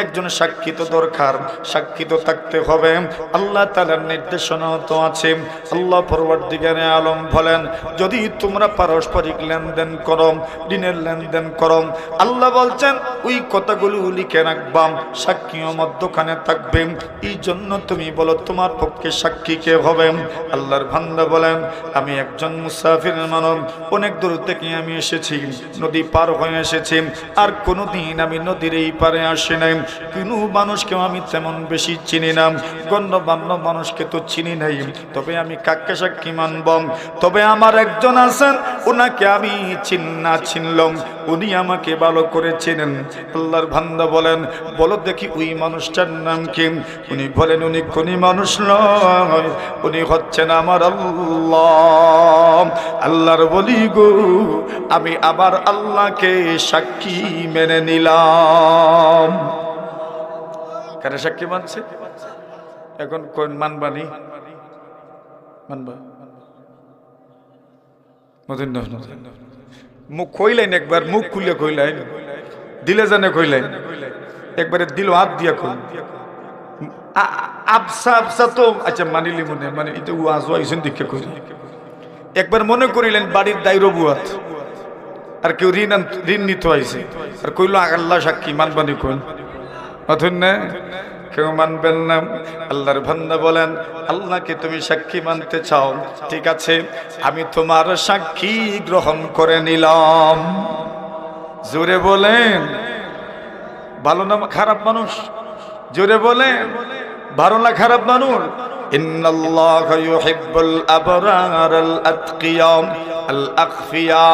একজন সাক্ষী তো দরকার, সাক্ষী তো থাকতে হবে। আল্লাহ তাআলার নির্দেশনা তো আছে। আল্লাহ পরবর্তীকারে আলম বলেন, যদি তোমরা পারস্পরিক লেনদেন করো, ঋণের লেনদেন করো, আল্লাহ বলছেন ওই কথাগুলো লিখে রাখবাম, সাক্ষীও মধ্যখানে থাকবে। এই জন্য তুমি বলো তোমার পক্ষে সাক্ষী কে হবে? আল্লাহর বান্দা বলেন, আমি একজন মুসাফির মানব, অনেক দূর থেকে আমি এসেছি, নদী পার হয়ে এসেছি, আর কোনোদিন আমি নদীর এই পারে আসি নাই। কোনো মানুষকেও আমি তেমন বেশি চিনি না, গণ্যমান্য মানুষকে তো চিনি নাই, তবে আমি কাকে সাক্ষী মানব? তবে আমার একজন আছেন, ওনাকে আমি চিনলাম, উনি আমাকে ভালো করে চেনেন। আল্লাহর বান্দা বলেন, বলো দেখি ওই মানুষটার নাম কি? উনি বলেন, উনি কোন মানুষ নয়, উনি হচ্ছেন আমার আল্লাহ। আল্লাহর বলি গো, আমি আবার আল্লাহকে সাক্ষী মেনে নিলাম। কারে সাক্ষী মানছে? এখন কোন মানবানি? মানবা মুখ কইলেন, একবার মুখ খুলে কইলেন, দিলে জানে কইলেন, একবারে দিল হাত দিয়া কইলেন, আবসা আবসা তো আচ্ছা মানিলি মনে, মানে এটা ওয়াজ ওয়াইছেন দেখে কইলেন। একবার মনে করিলেন বাড়ির দায়রো বুয়াত, আর কেউ ঋণ নিতে আইছে, আর কইল আল্লাহ সাক্ষী, মানবানি কইল, অথন না কেউ মানবেন না। আল্লাহর বান্দা বলেন, আল্লাহকে তুমি সাক্ষী মানতে চাও, ঠিক আছে, আমি তোমার সাক্ষী গ্রহণ করে নিলাম। জোরে বলেন, ভালো না খারাপ মানুষ? জোরে বলেন, ভালো না খারাপ মানুষ? ইন্নাল্লাহা ইউহিব্বুল আবরারাল আতকিয়া আল আখফিয়া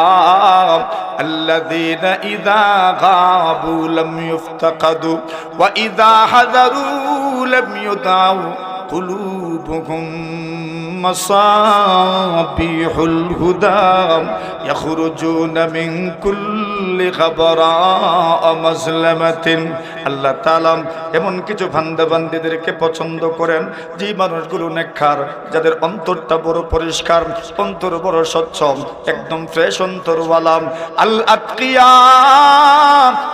আল্লাযীনা ইযা গাবু লাম ইফতাকাদু ওয়া ইযা হাযারু লাম ইউদাউ কুলুবুহুম মাসাবিহুল হুদা ইয়াখরুজুনা মিন কুল্লি গাবরা মাসলামাতিন। আল্লাহ তাআলা এমন কিছু বান্দাবান্দীদেরকে পছন্দ করেন যে মানুষগুলো নেককার, যাদের অন্তরটা বড় পরিষ্কার, অন্তর বড় স্বচ্ছ, একদম ফ্রেশ অন্তরওয়ালা। আল আতকিয়া,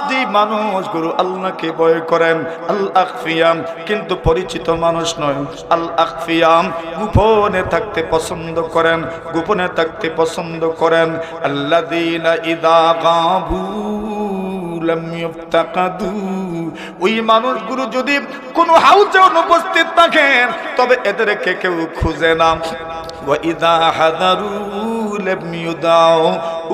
যে মানুষগুলো আল্লাহকে ভয় করেন। আল আখফিয়া, কিন্তু পরিচিত মানুষ নয়। আল আখফিয়া, গোপনে থাকতে পছন্দ করেন, গোপনে থাকতে পছন্দ করেন। আল্লাযীনা ইযা গাবু লাম ইফতাকাদু, ওই মানুষগুলো যদি কোনো হাউজে অনুপস্থিত থাকেন তবে এদেরকে কেউ খুঁজে না। ওয়া ইযা হাদারু লাম ইউদাউ,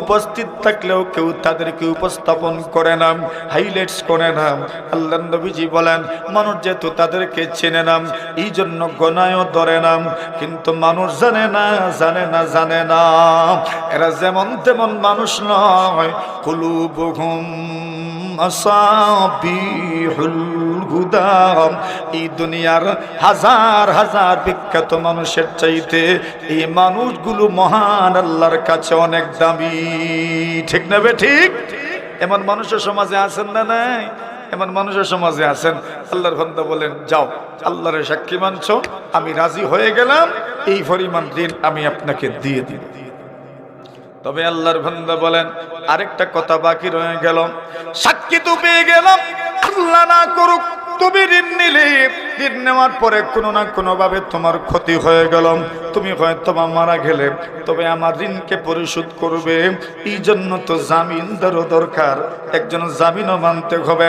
উপস্থিত থাকলেও কেউ তাদেরকে উপস্থাপন করে না, হাইলাইটস করে না। আল্লাহর নবীজি বলেন, মানুষ যেহেতু তাদেরকে চেনে না, এই জন্য গণায়ও ধরে না। কিন্তু মানুষ জানে না, জানে না, জানে না, এরা যেমন তেমন মানুষ নয়। কুলুবুহুম মাসাবিহুল হুদা, এই দুনিয়ার হাজার হাজার বিখ্যাত মানুষের চাইতে এই মানুষগুলো মহান আল্লাহর কাছে অনেক দামি। ঠিক না বে ঠিক? এমন মানুষের সমাজে আছেন না নাই? এমন মানুষের সমাজে আছেন। আল্লাহর বান্দা বলেন, যাও আল্লাহর সাক্ষী মানছো, আমি রাজি হয়ে গেলাম, এই পরিমাণ দিন আমি আপনাকে দিয়ে দিই। তবে আল্লাহর বান্দা বলেন, আরেকটা কথা বাকি রয়ে গেল। সাক্ষী তো পেয়ে গেলাম, আল্লাহ না করুক তুমি ঋণ নিলে, ঋণ নেওয়ার পরে কোনো না কোনো ভাবে তোমার ক্ষতি হয়ে গেল, তুমি হয়তো মারা গেলে, তবে আমার ঋণকে পরিশোধ করবে। এই জন্য তো জামিনদারও দরকার। একজন জামিনও মানতে হবে,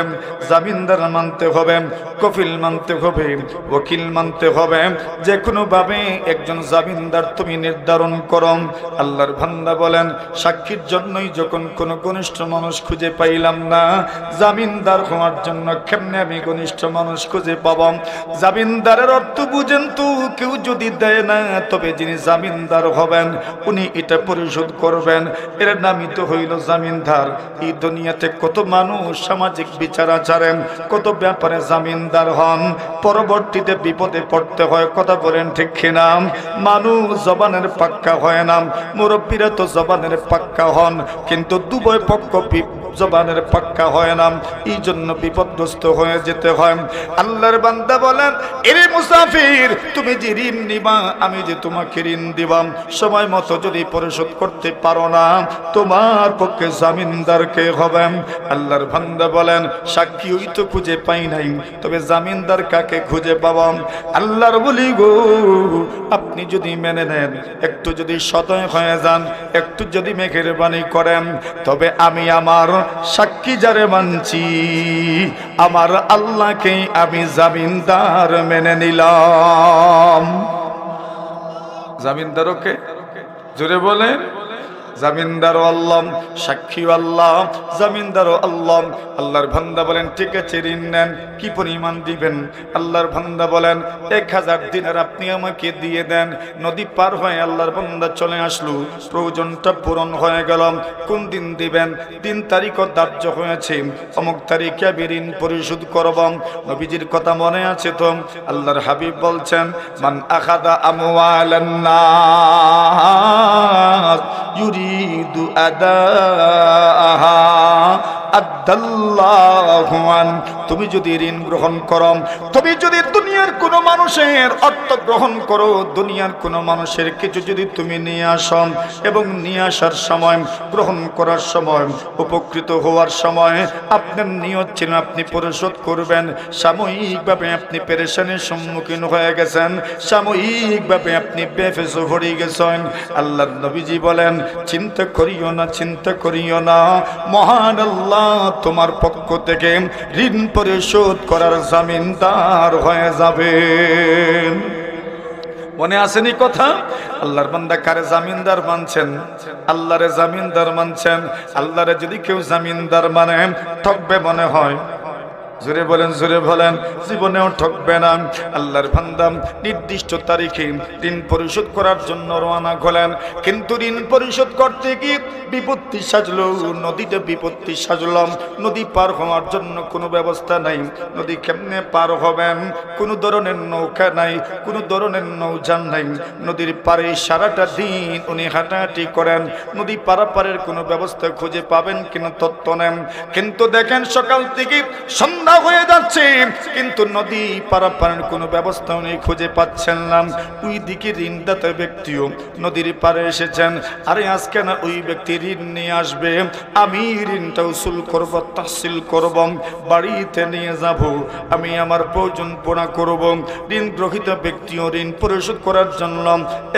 জামিনদার মানতে হবে, কফিল মানতে হবে, ওকিল মানতে হবে। যে কোনো ভাবে একজন জামিনদার তুমি নির্ধারণ করো। আল্লাহর বান্দা বলেন, সাক্ষীর জন্যই যখন কোনো ঘনিষ্ঠ মানুষ খুঁজে পাইলাম না, জামিনদার হওয়ার জন্য কেমনে আমি ঘনিষ্ঠ মানুষ খুঁজে পাবাম? জামিনদারের অর্থ বুঝেন তো, কেউ যদি দেয় না, তবে যিনি জামিনদার হবেন উনি এটা পরিশোধ করবেন। এর নামই তো হইল জামিনদার। এই দুনিয়াতে কত মানুষ সামাজিক বিচার আচারে, কত ব্যাপারে জামিনদার হন, পরবর্তীতে বিপদে পড়তে হয়। কথা বলেন ঠিক কিনা? মানুষ জবানের পাক্কা হয় না, মুরব্বীরা তো জবানের পাক্কা হন, কিন্তু দুবয় পক্ষ জবানের পাক্কা হয় না, এই জন্য বিপদগ্রস্ত হয়ে যেতে হয়। আল্লাহর বান্দা বলেন, এরে মুসাফির, তুমি যে ঋণ নিবা, আমি যে তোমাকে ঋণ দিবাম, সময় মতো যদি পরিশোধ করতে পারো না, তোমার পক্ষে জামিনদারকে হবে। আল্লাহর বান্দা বলেন, সাক্ষী ওই তো খুঁজে পাই নাই, তবে জামিনদার কাকে খুঁজে পাবাম? আল্লাহর বলি গো, আপনি যদি মেনে নেন, একটু যদি সদয় হয়ে যান, একটু যদি মেহেরবানি করেন, তবে আমি আমার সাক্ষী যারে মানছি, আমার আল্লাহকে আমি জামিনদার মেনে নিলাম। জামিনদারকে জোরে বলেন, জামিনদার আল্লাহ, সাক্ষী আল্লাহ, জামিনদার আল্লাহ। আল্লাহর বান্দা বলেন, ঠিক আছে ঋণ নেন, কি পরিমাণ দিবেন? আল্লাহর বান্দা বলেন, 1000 দিনার আপনি আমাকে দিয়ে দেন। নদী পার হয়ে আল্লাহর বান্দা চলে আসলো, প্রয়োজনটা পূরণ হয়ে গেল। কোন দিন দিবেন? দিন তারিখও ধার্য হয়েছে, অমুক তারিখে আমি ঋণ পরিশোধ করব। নবীজির কথা মনে আছে তো? আল্লাহর হাবিব বলছেন, মান আখাদা আমওয়ালান নাস ইউরিদু আদাহা আদাল্লাহু আন। তুমি যদি ঋণ গ্রহণ করো, তুমি যদি দুনিয়ার কোনো মানুষের অর্থ গ্রহণ করো, দুনিয়ার কোনো মানুষের কিছু যদি তুমি নিয়ে আসো, এবং নিয়ে আসার সময়, গ্রহণ করার সময়, উপকৃত হওয়ার সময় আপনার নিয়ত ছিল আপনি পরিশোধ করবেন, সাময়িকভাবে আপনি পেরেশানির সম্মুখীন হয়ে গেছেন, সাময়িকভাবে আপনি বেফেসো হয়ে গেছেন। আল্লাহর নবীজি বলেন, চিন্তা করিও না, চিন্তা করিও না, মহান আল্লাহ তোমার পক্ষ থেকে ঋণ পরিশোধ করার জামিনদার হয়ে যাবেন। মনে আসেনি কথা? আল্লাহর বান্দা কারে জামিনদার মানছেন? আল্লাহরে জামিনদার মানছেন। আল্লাহরে যদি কেউ জামিনদার মানে ঠকবে মনে হয়, জোরে বলেন, জোরে বলেন। জীবনেও ঠকবে না। আল্লাহর বান্দা নির্দিষ্ট তারিখে ঋণ পরিশোধ করার জন্য রওনা হলেন, কিন্তু ঋণ পরিশোধ করতে গিয়ে বিপত্তি সাজলো, নদীতে বিপত্তি সাজলাম। নদী পার হওয়ার জন্য কোনো ব্যবস্থা নাই। নদী কেমনে পার হবেন? কোনো ধরনের নৌকা নাই, কোনো ধরনের নৌযান নাই। নদীর পাড়ে সারাটা দিন উনি হাঁটাহাঁটি করেন, নদী পারাপারের কোনো ব্যবস্থা খুঁজে পাবেন কিনা তত্ত্ব নেন। কিন্তু দেখেন সকাল থেকে সন্ধ্যা হয়ে যাচ্ছে, কিন্তু নদী পারাপারের কোনো ব্যবস্থা উনি খুঁজে পাচ্ছেন না। ওই দিকে ঋণদাতা ব্যক্তিও নদীর পাড়ে এসেছেন। আরে আজকে না ওই ব্যক্তি ঋণ নিয়ে আসবে, আমি ঋণটা উসুল করব, তাহসিল করব, বাড়িতে নিয়ে যাব, আমি আমার প্রয়োজন পূরণ করব। ঋণ গ্রহীত ব্যক্তিও ঋণ পরিশোধ করার জন্য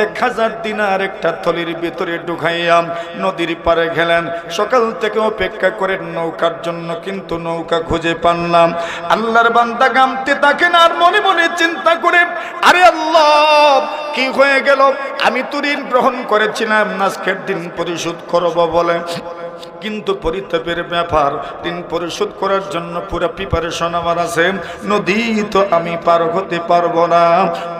1000 দিনার একটা থলির ভিতরে ঢুকাইয়া নদীর পাড়ে গেলেন। সকাল থেকে অপেক্ষা করেন নৌকার জন্য, কিন্তু নৌকা খুঁজে পান না। আল্লাহর বান্দা গামতে থাকেন আর মনে মনে চিন্তা করে, আরে আল্লাহ কি হয়ে গেল? আমি তো ঋণ গ্রহণ করেছিলাম আজকের দিন পরিশোধ করব বলে, কিন্তু পরিতাপের ব্যাপার, ঋণ পরিশোধ করার জন্য পুরো প্রিপারেশন আমার আছে, নদী তো আমি পার হতে পারবো না।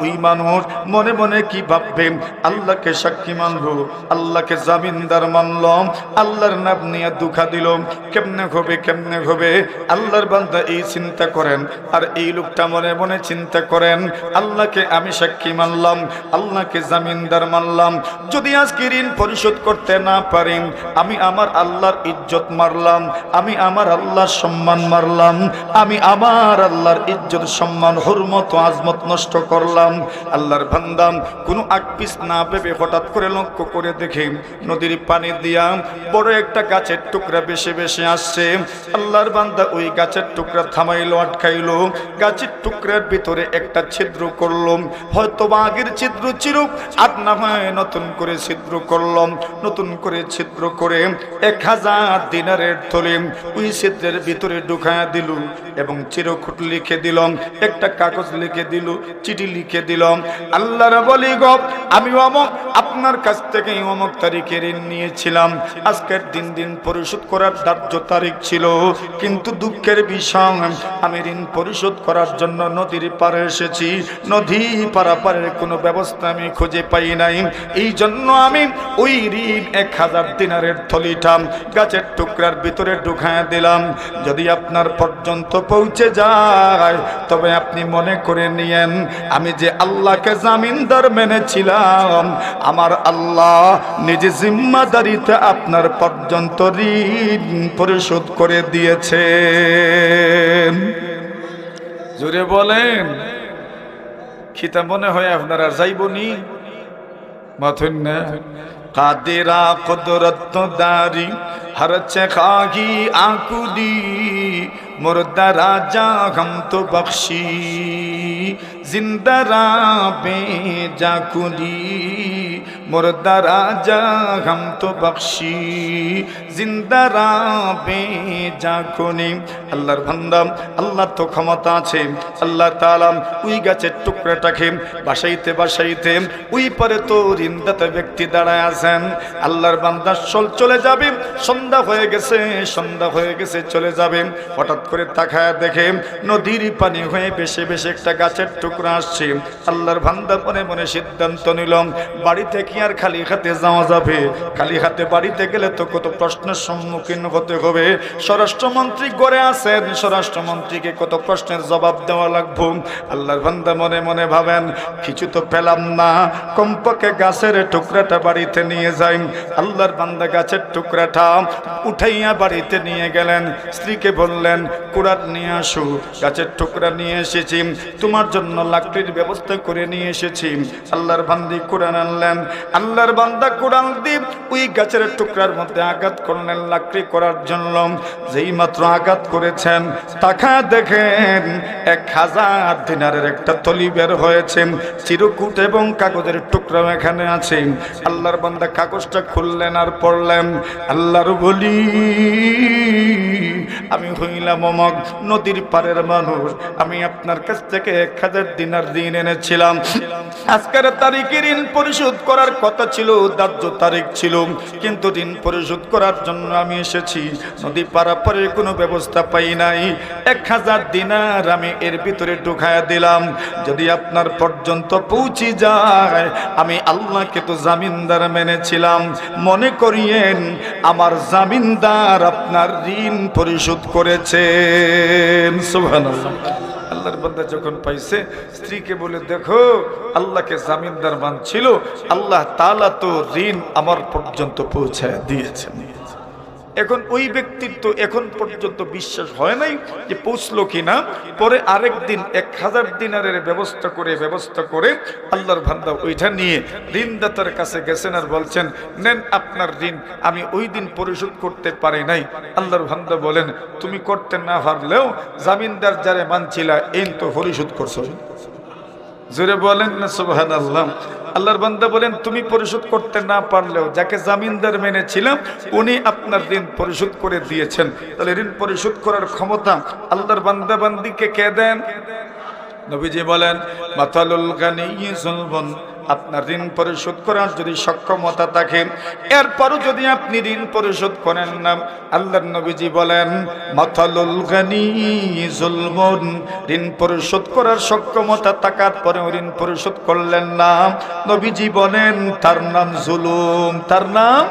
ওই মানুষ মনে মনে কি ভাববে? আল্লাহকে সাক্ষী মানলো, আল্লাহকে জামিনদার মানলাম, আল্লাহর নাম নিয়ে দুঃখা দিল, কেমনে হবে, কেমনে হবে? আল্লাহর বান্দা এই চিন্তা করেন, আর এই লোকটা মনে মনে চিন্তা করেন, আল্লাহকে আমি সাক্ষী মানলাম, আল্লাহকে জামিনদার মানলাম, যদি আজকে ঋণ পরিশোধ করতে না পারি, আমি আমার আল্লাহর ইজ্জত মারলাম, আমি আমার আল্লাহর সম্মান মারলাম, আমি আমার আল্লাহর ইজ্জত, সম্মান, হুরমত, আজমত নষ্ট করলাম। আল্লাহর বান্দা কোনো আকপিস না ভেবে হঠাৎ করে লক্ষ্য করে দেখে নদীর পানি দিয়া বড় একটা গাছের টুকরা বেশি বেশি আসছে। আল্লাহর বান্দা ওই গাছের টুকরা থামাইলো, আটকাইলো। গাছের টুকরার ভিতরে একটা ছিদ্র করলো, হয়তো আগের ছিদ্র ছিল, আর না হয় নতুন করে ছিদ্র করলাম। নতুন করে ছিদ্র করে 1000 দিনারের থলি ওই ছিদ্রের ভিতরে ঢুকায়া দিল, এবং চিরকুট লিখে দিলাম, একটা কাগজ লিখে দিল, চিঠি লিখে দিলাম। আল্লাহর বলি গো, আমি অমুক আপনার কাছ থেকে অমুক তারিখে ঋণ নিয়েছিলাম, আজকের দিন পরিশোধ করার ধার্য তারিখ ছিল, কিন্তু দুঃখের বিষয় আমি ঋণ পরিশোধ করার জন্য নদীর পাড়ে এসেছি, নদী পারাপারের কোনো ব্যবস্থা আমি খুঁজে পাই নাই। এই জন্য আমি ওই ঋণ 1000 দিনারের থলিটা গাছের টুকরার ভিতরে ঢুকায় দিলাম। যদি আপনার পর্যন্ত পৌঁছে যায়, তবে আপনি মনে করে নিয়েন, আমি যে আল্লাহকে জামিনদার মেনেছিলাম, আমার আল্লাহ নিজে জিম্মাদারিতে আপনার পর্যন্ত ঋণ পরিশোধ করে দিয়েছে। জোরে বলেন, খিতা মনে হয় আপনারা যাইবনি মাথুন না। কাদেরা কুদরত দারি हर चखाही आकुदी मुर्दा राजा हम तो बख्शी जिंदा राबे जाकुदी मुर्दा राजा हम तो बख्शी जिंदा राबे जाकुनी। আল্লাহর বান্দা, আল্লাহ তো ক্ষমতা আছে, আল্লাহ তাআলা ওই গাছের টুকরাটাকে বাসাইতে বাসাইতে ওই পারে তো ঋণদাতা ব্যক্তি দাঁড়ায় আছেন। আল্লাহর বান্দা চলে যাবে, সন্ধ্যা হয়ে গেছে, সন্ধ্যা হয়ে গেছে, চলে যাবে। হঠাৎ করে তাকায় দেখে নদীর পানি হয়ে বেশে বেশে একটা গাছের টুকরা আসছে। আল্লাহর বান্দা মনে মনে সিদ্ধান্ত নিল, বাড়িতে কি আর খালি হাতে যাওয়া যাবে? খালি হাতে বাড়িতে গেলে তো কত প্রশ্নের সম্মুখীন হতে হবে। স্বরাষ্ট্রমন্ত্রী গড়ে আছেন, স্বরাষ্ট্রমন্ত্রীকে কত প্রশ্নের জবাব দেওয়া লাগবে। আল্লাহর বান্দা মনে মনে ভাবেন, কিছু তো পেলাম না, কমপক্ষে গাছের টুকরাটা বাড়িতে নিয়ে যাই। আল্লাহর বান্দা গাছের টুকরাটা উঠাইয়া বাড়িতে নিয়ে গেলেন। স্ত্রীকে বললেন, কুড়াল নিয়ে আসো, গাছের টুকরা নিয়ে এসেছি, তোমার জন্য লাকড়ির ব্যবস্থা করে নিয়ে এসেছি। আল্লাহর বান্দি কুড়াল আনলেন। আল্লাহর বান্দা কুড়াল দিয়ে ওই গাছের টুকরার মধ্যে আঘাত করলেন লাকড়ি করার জন্য। যেই মাত্র আঘাত করেছেন, তাকা দেখেন 1000 দিনারের একটা থলি বের হয়েছে, চিরকুট এবং কাগজের টুকরা এখানে আছে। আল্লাহর বান্দা কাগজটা খুললেন আর পড়লেন, আল্লাহর বলি আমি হইলাম অমক নদীর পারের মানুষ, আমি আপনার কাছ থেকে 1000 দিনার ঋণ এনেছিলাম, আজকের তারিখে ঋণ পরিশোধ করার কথা ছিল, ধার্য তারিখ ছিল, কিন্তু ঋণ পরিশোধ করার জন্য আমি এসেছি, নদী পারাপারের কোনো ব্যবস্থা পাই নাই, 1000 দিনার আমি এর ভিতরে ঢুকায়া দিলাম, যদি আপনার পর্যন্ত পৌঁছে যায়, আমি আল্লাহকে তো জামিনদার মেনেছিলাম, মনে করিয়েন আমার জামিনদার আপনার ঋণ পরিশোধ করেছেন। সুবহানাল্লাহ। আল্লাহর বান্দা যখন পাইছে, স্ত্রীকে বলে দেখো আল্লাহকে জামিনদার মানছিল, আল্লাহ তাআলা তো ঋণ আমার পর্যন্ত পৌঁছায় দিয়েছেন। এখন ওই ব্যক্তির তো এখন পর্যন্ত বিশ্বাস হয় নাই যে পৌঁছলো কিনা, পরে আরেকদিন 1000 দিনারের ব্যবস্থা করে আল্লাহর বান্দা ওইটা নিয়ে ঋণদাতার কাছে গেছেন আর বলছেন নেন আপনার ঋণ, আমি ওই দিন পরিশোধ করতে পারি নাই। আল্লাহর বান্দা বলেন তুমি করতে না পারলেও জামিনদার যারে মানছিলা এই তো পরিশোধ করছো। জোরে বলেন না সুবহানাল্লাহ। আল্লাহর বান্দা বলেন তুমি পরিশোধ করতে না পারলেও যাকে জামিনদার মেনেছিলাম উনি আপনার ঋণ পরিশোধ করে দিয়েছেন। তাহলে ঋণ পরিশোধ করার ক্ষমতা আল্লাহর বান্দা বান্দিকে কে দেন? নবীজি বলেন মাতালুল গানিয়্যি যুলমুন, আপনার ঋণ পরিশোধ করার যদি সক্ষমতা থাকে, এরপরও যদি আপনি ঋণ পরিশোধ করেন না, আল্লাহর নবীজি বলেন মাতালুল গানিয়্যি যুলমুন, ঋণ পরিশোধ করার সক্ষমতা থাকার পরেও ঋণ পরিশোধ করলেন না, নবীজি বলেন তার নাম জুলুম, তার নাম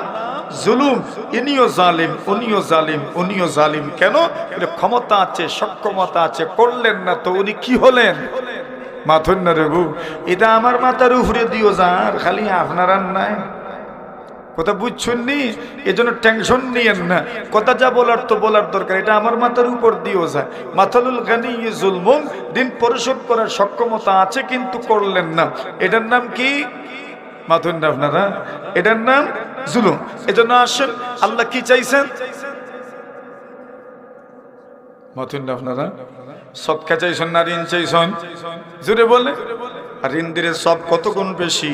জুলুম। ইনিও জালিম, উনিও জালিম, উনিও জালিম। কেন? ক্ষমতা আছে, সক্ষমতা আছে, করলেন না তো উনি কি হলেন? মাথুর না রে বউ, এটা আমার মাথার উপরে দিও যার, খালি আপনার আর নাই। কথা বুঝছেন নি? এজন্য টেনশন নিয়েন না, কথা যা বলার তো বলার দরকার, এটা আমার মাথার উপর দিও যায়। মাতালুল গানিয়্যি যুলমুন, ঋণ পরিশোধ করার সক্ষমতা আছে কিন্তু করলেন না, এটার নাম কি? মাথুর না আপনারা, এটার নাম জুলুম। এজন্য আসেন আল্লাহ কি চাইছেন? মাথুর না আপনারা, সদকা চাইছেন না ঋণ চাইছেন? জোরে বলে। আর ঋণ দিলে সব কত গুণ বেশি,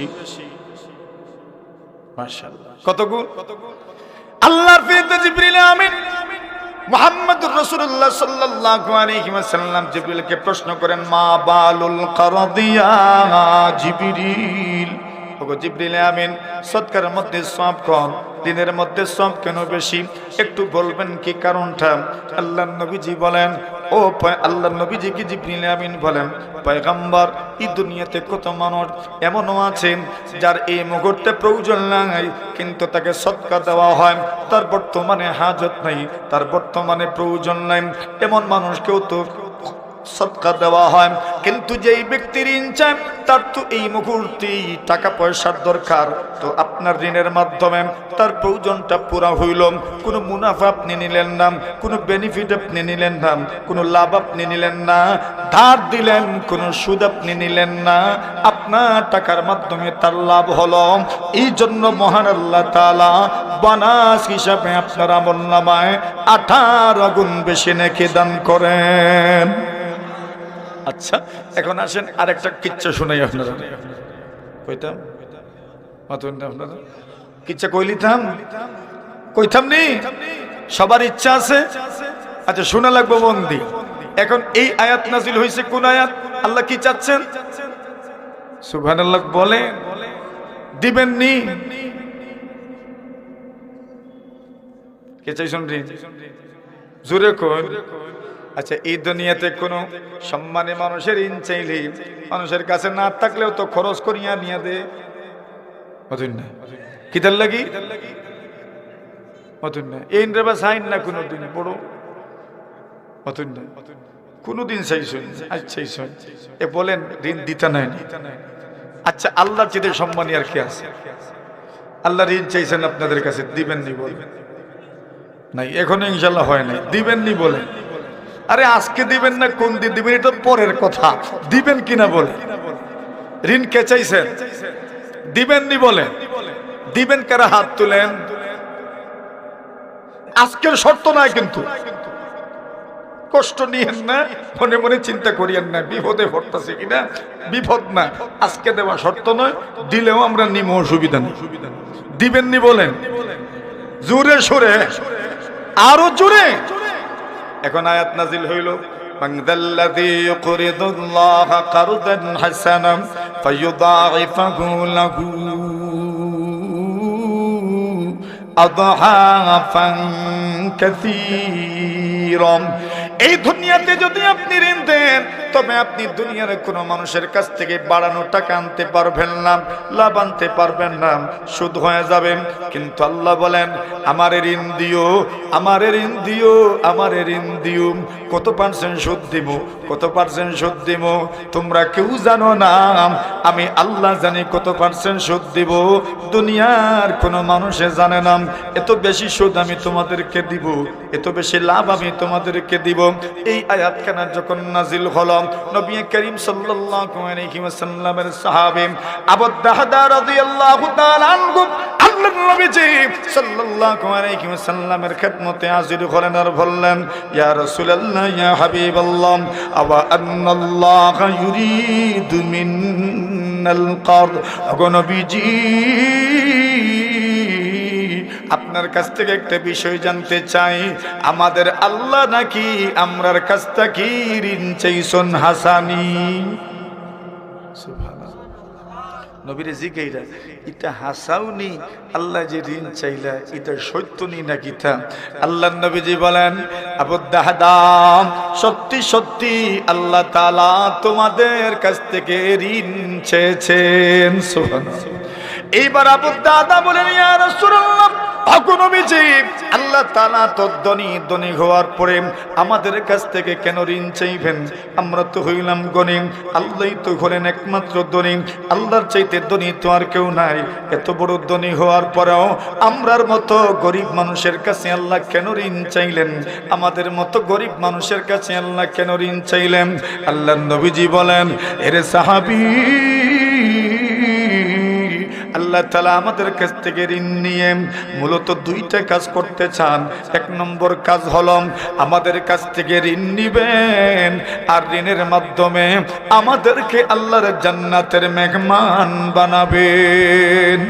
মাশাআল্লাহ, কত গুণ। আল্লাহর ফেরেশতা জিবরিল আমিন মুহাম্মদুর রাসূলুল্লাহ সাল্লাল্লাহু আলাইহি ওয়াসাল্লাম জিবরিলকে প্রশ্ন করেন মা বালুল কারদিয়া জিবরিল, ওগো জিবরিল আমিন, সদকার মধ্যে সওয়াব কম, দিনের মধ্যে সওয়াব কেন বেশি, একটু বলবেন কি কারণটা? আল্লাহর নবীজি বলেন, ও আল্লাহর নবীজি কি জিবরিল আমিন বলেন পয়গম্বর, এই দুনিয়াতে কত মানুষ এমনও আছেন যার এই মুহূর্তে প্রয়োজন নাই কিন্তু তাকে সদকা দেওয়া হয়, তার বর্তমানে হাজত নাই, তার বর্তমানে প্রয়োজন নাই, এমন মানুষকেও তো সদকা দেওয়া হয়, কিন্তু যেই ব্যক্তির ঋণ চায় তার তো এই মুহূর্তেই টাকা পয়সার দরকার, তো আপনার ঋণের মাধ্যমে তার প্রয়োজনটা পুরা হইল, কোনো মুনাফা আপনি নিলেন না, কোনো বেনিফিট আপনি নিলেন না, কোনো লাভ আপনি নিলেন না, ধার দিলেন কোনো সুদ আপনি নিলেন না, আপনার টাকার মাধ্যমে তার লাভ হলো। এই জন্য মহান আল্লাহ তাআলা বোনাস হিসাবে আপনার আমলনামায় 18 গুণ বেশি নেকি দান করেন। আচ্ছা, এখন আসেন আরেকটা কিচ্ছা শুনাই আপনারা। কইতাম মাতুন না আপনারা, কিচ্ছা কইতাম নি, সবার ইচ্ছা আছে। আচ্ছা শোনা লাগবে মন দিয়ে। এখন এই আয়াত নাজিল হয়েছে কোন আয়াত? আল্লাহ কি চাচ্ছেন? সুবহানাল্লাহ বলে দিবেন নি, কে চাইছেন ঋণ? জোরে কই। আচ্ছা, এই দুনিয়াতে কোনো সম্মানী মানুষের ঋণ চাইলে মানুষের কাছে না থাকলেও তো খরচ করিয়া নিয়ে দে, মতুন না কিতার লাগি, মতুন না এই রেবা চাইন না কোনোদিন বড়, মতুন না কোনোদিন চাইছেন? আচ্ছা এ বলেন ঋণ দিতে নাই। আচ্ছা, আল্লাহর চেয়ে সম্মানী আর কি আছে? আল্লাহ ঋণ চাইছেন আপনাদের কাছে, দিবেন নি বলেন নাই, এখনো ইনশাল্লাহ হয় নাই, দিবেন নি বলেন। আরে আজকে দিবেন না কোন দিন দিবেন এটা পরের কথা, দিবেন কিনা বলে। ঋণ কে চাইছেন? দিবেন নি বলেন। দিবেন কারা? হাত তুলেন। আজকের শর্ত নাই কিন্তু, কষ্ট নিয়েন না, মনে মনে চিন্তা করিয়েন না বিপদে পড়তেছে কিনা, বিপদ না, আজকে দেওয়া শর্ত নয়, দিলেও আমরা নিমো, অসুবিধা নেই। দিবেন নি বলেন জোরে সোরে। আরো জোরে। এখন আয়াত নাজিল হইল, মানদাল্লাযী ইউকরিদুল্লাহা কারদান হাসানান ফায়ুদাইফাহু লাহু আদহাফান কাসীরাম। এই দুনিয়াতে যদি আপনি ঋণ দেন, তবে আপনি দুনিয়ার কোনো মানুষের কাছ থেকে বাড়ানো টাকা আনতে পারবেন না, লাভ আনতে পারবেন না, সুদ হয়ে যাবেন। কিন্তু আল্লাহ বলেন, আমার ঋণ দিও, আমার ঋণ দিও, আমার ঋণ দিও। কত পার্সেন্ট সুদ দিব, কত পার্সেন্ট সুদ দিব তোমরা কেউ জানো না, আমি আল্লাহ জানি কত পার্সেন্ট সুদ দিব। দুনিয়ার কোনো মানুষে জানে না। এত বেশি সুদ আমি তোমাদেরকে দিব, এত বেশি লাভ আমি তোমাদেরকে দিব। এই আয়াত কানা যখন নাজিল হলো, নবী করিম সাল্লাল্লাহু আলাইহি ওয়াসাল্লামের সাহাবী আবু দাহদা রাদিয়াল্লাহু তাআলা আনহু আল্লাহর নবীজি সাল্লাল্লাহু আলাইহি ওয়াসাল্লামের খিদমতে হাজির হলেন আর বললেন, ইয়া রাসূলুল্লাহ, ইয়া হাবিবাল্লাহ, আওয়া আন্নাল্লাহ ইউরিদু মিনাল কারদ। ওগো নবীজি, আপনার কাছ থেকে একটা বিষয় জানতে চাই, আমাদের আল্লাহ নাকি আমরার কাছ থেকে ঋণ চাইছেন হাসানি? সুবহানাল্লাহ। নবীরে জিগাইরা, এটা হাসাওনি আল্লাহ যে ঋণ চাইলা, এটা সত্যনি নাকি তা? আল্লাহর নবীজি বলেন, আবু দাহদা, সত্যি সত্যি আল্লাহ তাআলা তোমাদের কাছ থেকে ঋণ চেয়েছেন। সুবহানাল্লাহ। এইবার আবু দাহদা বলেন, ইয়া রাসূলুল্লাহ, আল্লাহ তাআলা তো ধনী হওয়ার পরে আমাদের কাছ থেকে কেন ঋণ চাইবেন? আমরা তো হইলাম গণিম, আল্লাহই তো হলেন একমাত্র ধনী, আল্লাহর চাইতে ধনী তো আর কেউ নাই। এত বড় ধনী হওয়ার পরেও আমরার মতো গরিব মানুষের কাছে আল্লাহ কেন ঋণ চাইলেন? আমাদের মতো গরিব মানুষের কাছে আল্লাহ কেন ঋণ চাইলেন? আল্লাহর নবীজি বলেন, এরে সাহাবী, আল্লাহ তাআলা আমাদের কাছ থেকে ঋণ নিয়ে মূলত দুইটা কাজ করতে চান। এক নম্বর কাজ হলো আমাদের কাছ থেকে ঋণ নিবেন আর ঋণের মাধ্যমে আমাদেরকে আল্লাহর জান্নাতের মেহমান বানাবেন।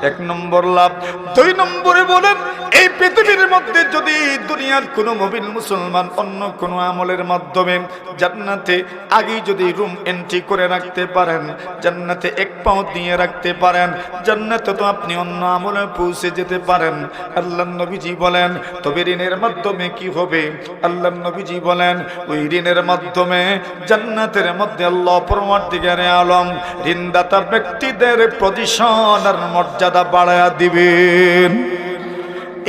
এক নম্বর লাভ। দুই নম্বরে বলেন, এই পৃথিবীর মধ্যে যদি দুনিয়ার কোনো মুমিন মুসলমান অন্য কোনো আমলের মাধ্যমে জান্নাতে আগেই যদি রুম এন্ট্রি করে রাখতে পারেন, জান্নাতে এক পাও দিয়ে রাখতে পারেন, জান্নাতে তো আপনি অন্য আমলে পৌঁছে যেতে পারেন। আল্লাহর নবীজি বলেন, তবে ঋণের মাধ্যমে কি হবে? আল্লাহর নবীজি বলেন, ওই ঋণের মাধ্যমে জান্নাতের মধ্যে আল্লাহ পরওয়ারদিগারে আলম ঋণদাতা ব্যক্তিদের পজিশন আর মর্যাদা বাড়ায়া দিবেন।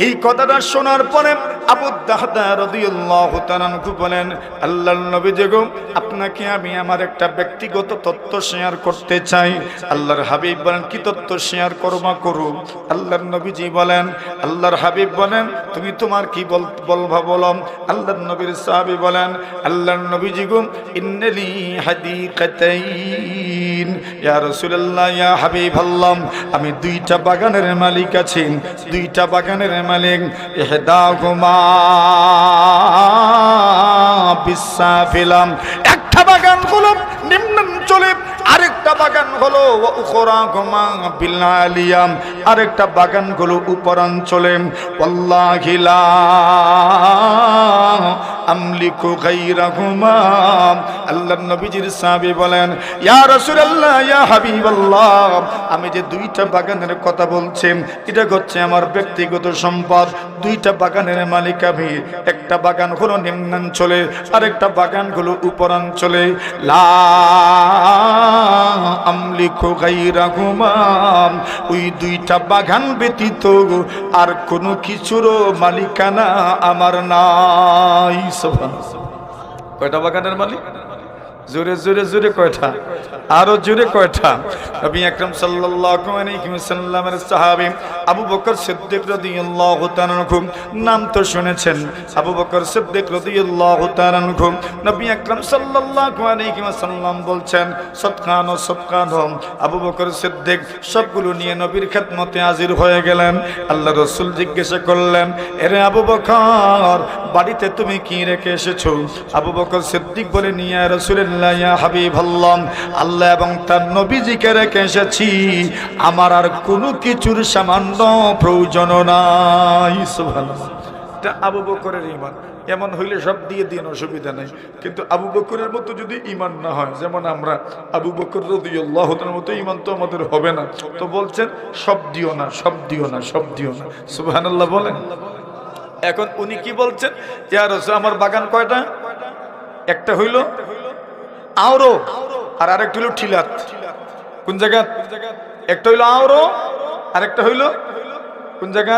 এই কথাটা শোনার পরে আবু দাহদা রাদিয়াল্লাহু তাআলা আনহু বলেন, আল্লাহর নবীজি গো, আপনাকে আমি আমার একটা ব্যক্তিগত তথ্য শেয়ার করতে চাই। আল্লাহর হাবিব বলেন, কি তথ্য শেয়ার করবা করো? আল্লাহর নবীজি বলেন, আল্লাহর হাবিব বলেন, তুমি তোমার কি বলবা বলো। আল্লাহর নবীর সাহাবী বলেন, আল্লাহর নবীজি গো, ইন্নালি হাদিকাতাইন ইয়া রাসূলুল্লাহ, ইয়া হাবিবাল্লাহ, আমি দুইটা বাগানের মালিক আছি, দুইটা বাগানের মালিক। ইহদাহুমা বিসাফিলাম, একটা বাগান হলো নিম্নাঞ্চলে, আরেকটা বাগান হলো উখরাহুমা বিল আলিয়াম, আরেকটা বাগান হলো উপরাঞ্চলে। ওয়াল্লাহি লা আমলিকু গায়রাহুমা। আল্লাহর নবীজির সাহাবী বলেন, ইয়া রাসূলুল্লাহ, ইয়া হাবিবাল্লাহ, আমি যে দুইটা বাগানের কথা বলছি, এটা হচ্ছে আমার ব্যক্তিগত সম্পদ। দুইটা বাগানের মালিক আমি। একটা বাগান হলো নিম্নাঞ্চলে, আরেকটা বাগান হলো উপরাঞ্চলে। লা আমলিকু গায়রাহুমা, ওই দুইটা বাগান ব্যতীত আর কোনো কিছুরও মালিকানা আমার নাই। সুবহানাল্লাহ। কয়টা বাগানের মালিক? জোরে জোরে জোরে কয়টা? আরো জোরে কয়টা? নবী আকরাম সাল্লাল্লাহু আলাইহি ওয়াসাল্লামের সাহাবী আবু বকর সিদ্দিক রাদিয়াল্লাহু তাআলা আনহু, নাম তো শুনেছেন, আবু বকর সিদ্দিক রাদিয়াল্লাহু তাআলা আনহু। নবী আকরাম সাল্লাল্লাহু আলাইহি ওয়াসাল্লাম বলছেন, সদকানো সদকানো। আবু বকর সিদ্দিক সবগুলো নিয়ে নবীর খেদমতে হাজির হয়ে গেলেন। আল্লাহ রাসূল জিজ্ঞাসা করলেন, এরে আবু বকর, বাড়িতে তুমি কি রেখে এসেছো? আবু বকর সিদ্দিক বলেন, ইয়া রাসূলের রাসূলুল্লাহ ইয়া হাবিবাল্লাহ, আল্লাহ এবং তার নবীজিকে রেখে এসেছি, আমার আর কোনো কিছুর সামান্য প্রয়োজন নাই। সুবহানাল্লাহ। এটা আবু বকরের ঈমান। এমন হইলে সব দিয়ে দিন, অসুবিধা নেই, কিন্তু আবু বকরের মতো যদি ঈমান না হয়, যেমন আমরা আবু বকর রাদিয়াল্লাহু তাআলার মতো ঈমান তো আমাদের হবে না, তো বলছেন সব দিও না, সব দিও না, সব দিও না। সুবহানাল্লাহ বলেন। এখন উনি কি বলছেন, ইয়া রাসূল আমার বাগান কয়টা? একটা হইল আওরো আর আরেকটা হইল ঠিলাত। কোন জায়গা? একটা হইল আওরো আর একটা হইল কোন জায়গা?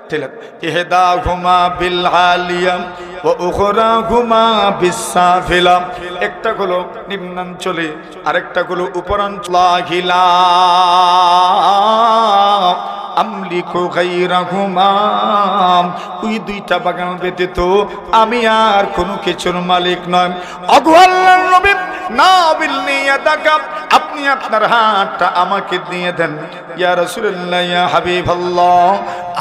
ঠিলাত। ইহদাহুমা বিল আলিয়া ওয়া উখরাহুমা বিস সাফিলা। একটা হলো নিম্নাঞ্চলে, আরেকটা হলো উপরাঞ্চলা। আমলিকু গায়রাহুমা, ওই দুইটা বাগান ব্যতীত আমি আর কোনো কিছুর মালিক নয়। ওগো আল্লাহর নবী, নাবিলনি ইয়াদাকা, আপনি আপনার হাতটা আমাকে দিয়ে দেন। ইয়া রাসূলুল্লাহ ইয়া হাবিবাল্লাহ,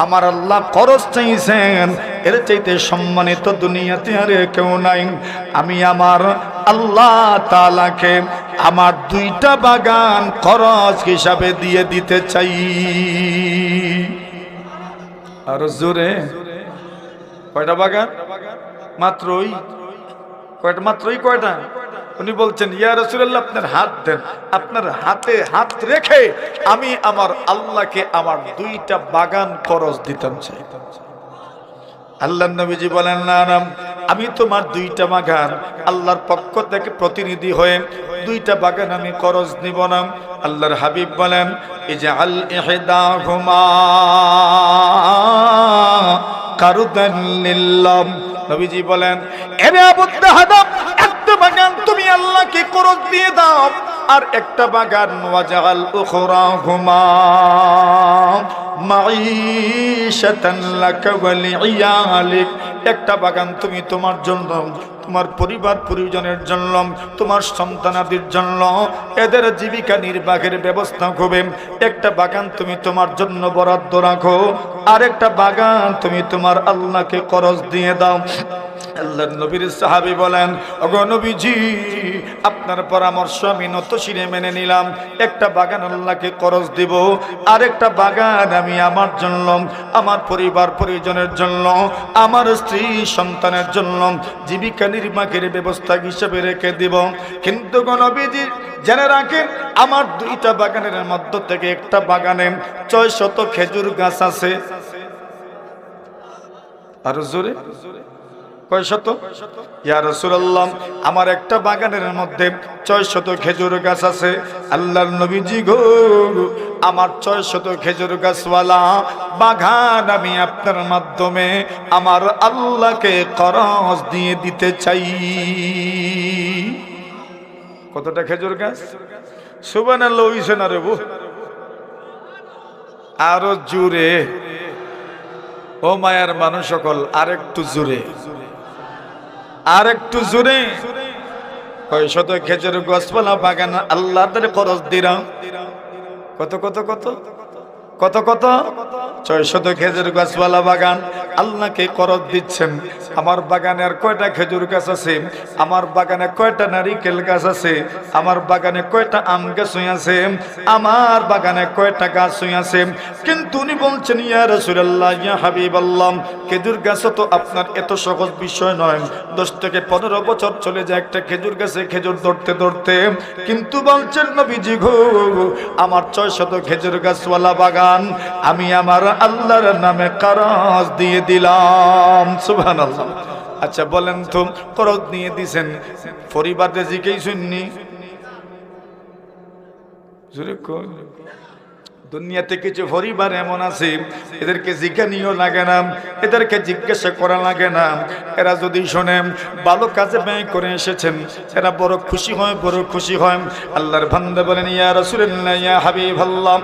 আমার আল্লাহ খরচ চাইছেন, এর চাইতে সম্মানিত দুনিয়াতে আর কেউ নাই। আমি আমার আল্লাহ তাআলাকে আমার দুইটা বাগান খরচ হিসাবে দিয়ে দিতে চাই। আর জোরে কয়টা বাগান? মাত্রই কয়টা? মাত্রই কয়টা? উনি বলছেন, ইয়া রাসূলুল্লাহ আপনার হাত দেন, আপনার হাতে হাত রেখে আমি আমার আল্লাহকে আমার দুইটা বাগান খরচ দিতাম চাই। আল্লাহর নবীজি বলেন, না না, আমি তোমার দুইটা বাগান আল্লাহর পক্ষ থেকে প্রতিনিধি হয়ে দুইটা বাগান আমি খরচ নিব না। আল্লাহর হাবিব বলেন, ইজআল ইহদাহুমা কারদান লিল্লাহ। নবীজি বলেন, এরে আবু দাহাদা, একটা বাগান তুমি আল্লাহকে খরচ দিয়ে দাও, আর একটা বাগান ওয়াজআল উখরাহুমা মাঈশাতান লাকা ওয়া লিইয়ালিক। একটা বাগান তুমি তোমার জন্য, তোমার পরিবার পরিজনের জন্য, তোমার সন্তানাদির জন্য, এদের জীবিকা নির্বাহের ব্যবস্থা হবে। একটা বাগান তুমি তোমার জন্য বরাদ্দ রাখো, আর একটা বাগান তুমি তোমার আল্লাহকে খরচ দিয়ে দাও। আল্লাহর নবীর সাহাবী বলেন, ওগো নবীজি, আপনার পরামর্শ আমি নত শিরে মেনে নিলাম। একটা বাগান আল্লাহকে খরচ দিব, আর একটা বাগান আমি আমার জন্য, আমার পরিবার পরিজনের জন্য, আমার স্ত্রী সন্তানের জন্য জীবিকা নির্বাহের ব্যবস্থা হিসেবে রেখে দিব। কিন্তু গো নবীজি জেনে রাখেন, আমার দুইটা বাগানের মধ্য থেকে একটা বাগানে 600 খেজুর গাছ আছে। আর জোরে কয় শত? ইয়া রাসূলুল্লাহ, আমার একটা বাগানের মধ্যে 600 খেজুর গাছ আছে। আল্লাহর নবীজি গো, আমার 600 খেজুর গাছওয়ালা বাগান আমি আপনার মাধ্যমে আমার আল্লাহকে খরচ দিয়ে দিতে চাই। কতটা খেজুর গাছ? সুবহানাল্লাহ, হইছে না রে বউ? আরো জোরে, ও মায়ার মানুষ সকল, আরেকটু জোরে, আরেকটু জোরে। 600 খেজুর গাছওয়ালা বাগান আল্লাহর খরচ দিলাম। কত কত কত কত কত? 600 খেজুর গাছওয়ালা বাগান আল্লাহকে খরচ দিচ্ছেন। আমার বাগানে আর কয়টা খেজুর গাছ আছে? আমার বাগানে কয়টা নারিকেল গাছ আছে? আমার বাগানে কয়টা আম গাছ আছে? আমার বাগানে কয়টা গাছ আছে? কিন্তু উনি বলছেন, ইয়া রাসূলুল্লাহ ইয়া হাবিবাল্লাহ, খেজুর গাছ তো আপনার এত সহজ বিষয় নয়। 10 থেকে 15 বছর চলে যায় একটা খেজুর গাছে খেজুর ধরতে ধরতে। কিন্তু বলছেন নবীজি গো, আমার 600 খেজুর গাছওয়ালা বাগান আমি আমার আল্লাহর নামে খরচ দিয়ে দিলাম। সুবহানাল্লাহ। আচ্ছা বলেন তো, খরচ নিয়ে দিছেন, পরিবারে জিজ্ঞেস শুননি? দুনিয়াতে কিছু পরিবার এমন আছে, এদেরকে জিজ্ঞানিও লাগে না, এদেরকে জিজ্ঞাসা করা লাগে না। এরা যদি শোনেন ভালো কাজে ব্যয় করে এসেছেন, এরা বড় খুশি হয়, বড় খুশি হয়। আল্লাহর বান্দা বলেন, ইয়া রাসূলুল্লাহ ইয়া হাবিবাল্লাহ,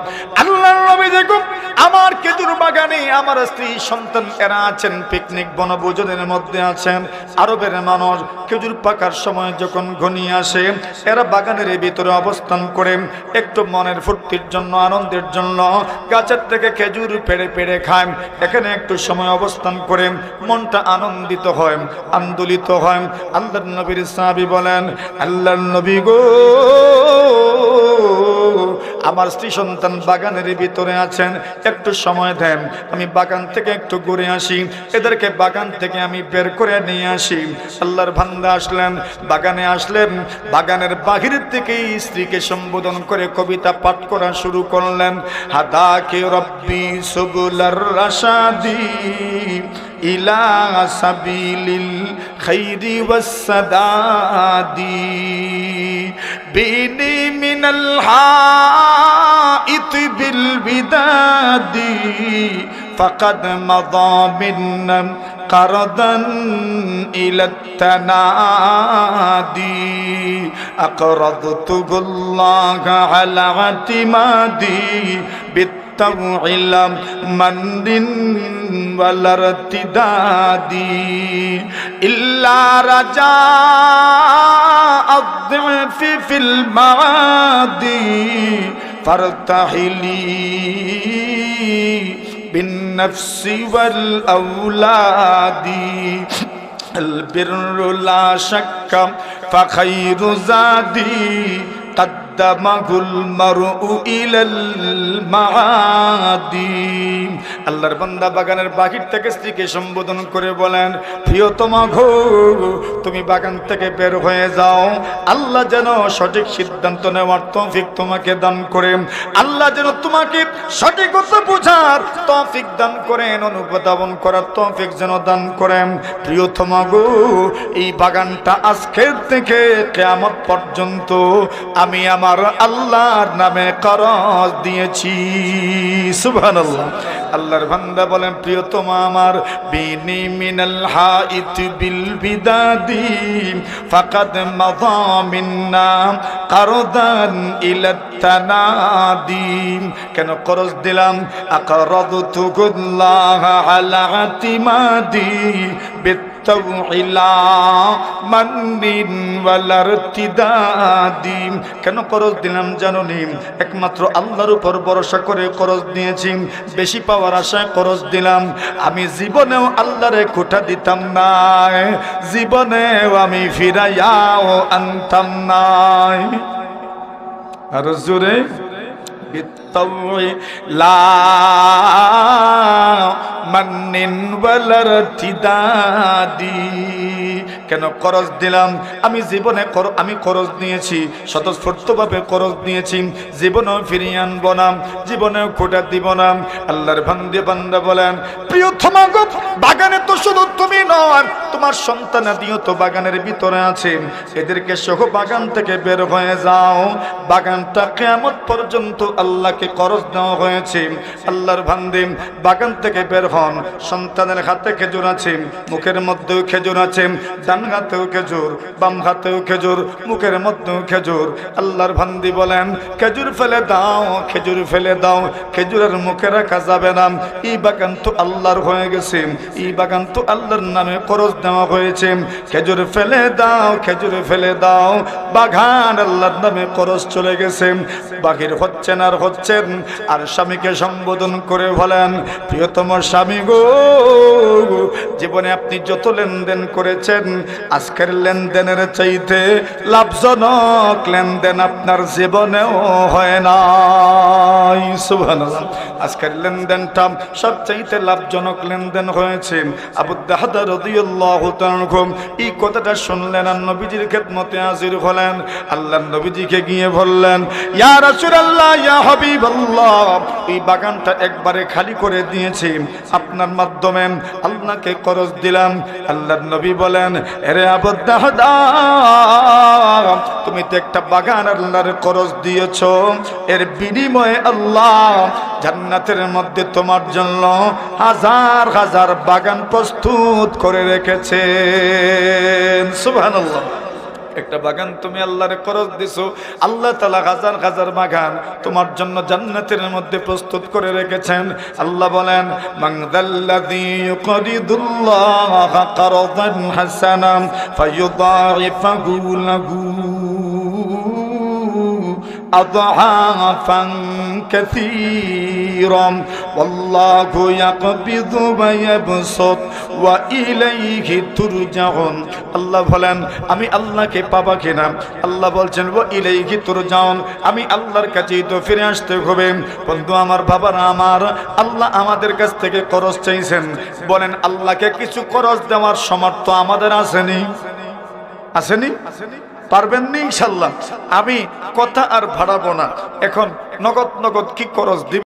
আল্লাহ আল্লাহর নবী দেখুন আমার খেজুর বাগানে আমার স্ত্রী সন্তান এরা আছেন পিকনিক বনভোজনের মধ্যে আছেন। আরবের মানুষ খেজুর পাকার সময় যখন ঘনিয়ে আসে এরা বাগানের ভিতরে অবস্থান করে একটু মনের ফুর্তির জন্য আনন্দের জন্য গাছের থেকে খেজুর পেড়ে পেড়ে খায়। এখানে একটু সময় অবস্থান করে মনটা আনন্দিত হয়, আন্দোলিত হয়। আল্লাহর নবীর সাহাবী বলেন, আল্লাহর নবী গো আমার স্ত্রী সন্তান বাগানের ভিতরে আছেন, একটু সময় দেন, আমি বাগান থেকে একটু ঘুরে আসি, এদেরকে বাগান থেকে আমি বের করে নিয়ে আসি। আল্লাহর বান্দা আসলেন, বাগানে আসলেন, বাগানের বাহির থেকে স্ত্রীকে সম্বোধন করে কবিতা পাঠ করা শুরু করলেন। হাদাকে রব্বি সুবুলার রাশাদি ইলা সাবিলিল খাইরি ওয়াস সাদাদি বিনি মিনাল হাইতি বিল বিদাদি ফাকাদ মাদা মিন্না কারদান ইলাত তানাদি আকরাদতুল্লাহ আলা আতিমাদি বিত্তাউইলাম মানদিন ওয়ালারতিদাদি ইল্লা রাজা الضعف في المعادي فارتحلي بالنفس والأولاد البر لا شك فخير زادي قدمه المرء إلى المعادي আল্লাহর বান্দা বাগানের বাহির থেকে স্ত্রীকে সম্বোধন করে বলেন, প্রিয়তমা গো তুমি বাগান থেকে বের হয়ে যাও, আল্লাহ যেন সঠিক সিদ্ধান্ত নেওয়ার তৌফিক তোমাকে দান করেন, আল্লাহ যেন তোমাকে সঠিকতা বোঝার তৌফিক দান করেন, অনুধাবন করার তৌফিক যেন দান করেন। প্রিয়তমা গো এই বাগানটা আজকের থেকে কিয়ামত পর্যন্ত আমি আমার আল্লাহর নামে করজ দিয়েছি। সুবহানাল্লাহ। আল্লাহর বান্দা বলেন, প্রিয়তমা আমার বিনি মিনাল হাইত বিল বিদাদি ফাকাদ মাযা মিন্না কারদান ইলাত তানাদি। কেন করজ দিলাম? আকরাদতুল্লাহ আলা আতিমাদি বিত্তাউইলা মানদিন ওয়ালারতিদাদি। কেন করজ দিলাম জানোনি? একমাত্র আল্লাহর উপর ভরসা করে করজ দিয়েছি, বেশি পাওয়ার আশায় করজ দিলাম। আমি জীবনেও আল্লাহরে খোঁটা দিতাম না, জীবনেও আমি ফিরাইয়াও আনতাম না। আর জোরে বিত্তাউইলা মানদিন ওয়ালারতিদাদি। কেন করজ দিলাম? আমি জীবনে আমি করজ নিয়েছি, স্বতঃস্ফূর্তভাবে করজ নিয়েছি, জীবনেও ফিরিয়ে আনবো না, জীবনেও খোঁটা দিব না। আল্লাহর বান্দা বলেন, প্রিয়তমা গো বাগানে তো শুধু তুমি নয়, তোমার সন্তানাদিও তো বাগানের ভিতরে আছে, এদেরকে সহ বাগান থেকে বের হয়ে যাও। বাগানটা কিয়ামত পর্যন্ত আল্লাহকে করজ দেওয়া হয়েছে। আল্লাহর বান্দা বাগান থেকে বের হন, সন্তানের হাতে খেজুর আছে, মুখের মধ্যেও খেজুর আছে, ডান হাতেও খেজুর, বাম হাতেও খেজুর, মুখের মধ্যেও খেজুর। আল্লাহর বান্দী বলেন, খেজুর ফেলে দাও, খেজুর ফেলে দাও, খেজুরের মুখে রাখা যাবে না। এই বাগান তো আল্লাহর হয়ে গেছে, এই বাগান তো আল্লাহর নামে করজ দেওয়া হয়েছে, খেজুর ফেলে দাও, খেজুর ফেলে দাও। বাগান আল্লাহর নামে করজ চলে গেছে, বাহির হচ্ছেন আর হচ্ছেন। আর স্বামীকে সম্বোধন করে বলেন, প্রিয়তম স্বামী গো জীবনে আপনি যত লেনদেন করেছেন, আজকের লেনদেনের চাইতে লাভজনক লেনদেন আপনার জীবনেও হয় নাই। সুবহানাল্লাহ। আজকের লেনদেনটা সবচাইতে লাভজনক লেনদেন হয়েছে। আবু দাহদা রাদিয়াল্লাহু তাআলা আনহু এই কথাটা শুনলেন আর নবীজির খেদমতে হাজির হলেন। আল্লাহর নবীজিকে গিয়ে বললেন, ইয়া রাসূলুল্লাহ, ইয়া হাবিবাল্লাহ, এই বাগানটা একবারে খালি করে দিয়েছি, আপনার মাধ্যমে আল্লাহকে করজ দিলাম। আল্লাহর নবী বলেন, আরে আবু দাহদা, তুমি তো একটা বাগান আল্লাহর করজ দিয়েছো, এর বিনিময়ে আল্লাহ জান্নাতের মধ্যে তোমার জন্য হাজার হাজার বাগান প্রস্তুত করে রেখেছেন। সুবহানাল্লাহ। একটা বাগান তুমি আল্লাহরে করজ দিছো, আল্লাহ তাআলা হাজার হাজার বাগান তোমার জন্য জান্নাতের মধ্যে প্রস্তুত করে রেখেছেন। আল্লাহ বলেন মান যাল্লাযী ইউকরিদুল্লাহা কারদান হাসানান ফায়ুদাইফাহু লাহু আদআফান কাসীরাম ওয়াল্লাহু ইয়াকবিদু ওয়া ইয়াবসুত ওয়া ইলাইহি তুরজাউন। আল্লাহ বলেন আমি আল্লাহকে পাবা কিনা? আল্লাহ বলছেন ওয়া ইলাইহি তুরজাউন, আমি আল্লাহর কাছেই তো ফিরে আসতে হবে। বন্ধু আমার, বাবারা আমার, আল্লাহ আমাদের কাছ থেকে খরচ চাইছেন। বলেন আল্লাহকে কিছু খরচ দেওয়ার সামর্থ্য আমাদের আসেনি? আসেনি? পারবেন না ইনশাআল্লাহ। আমি কথা আর বাড়াবো না, এখন নগদ নগদ কি খরচ দিব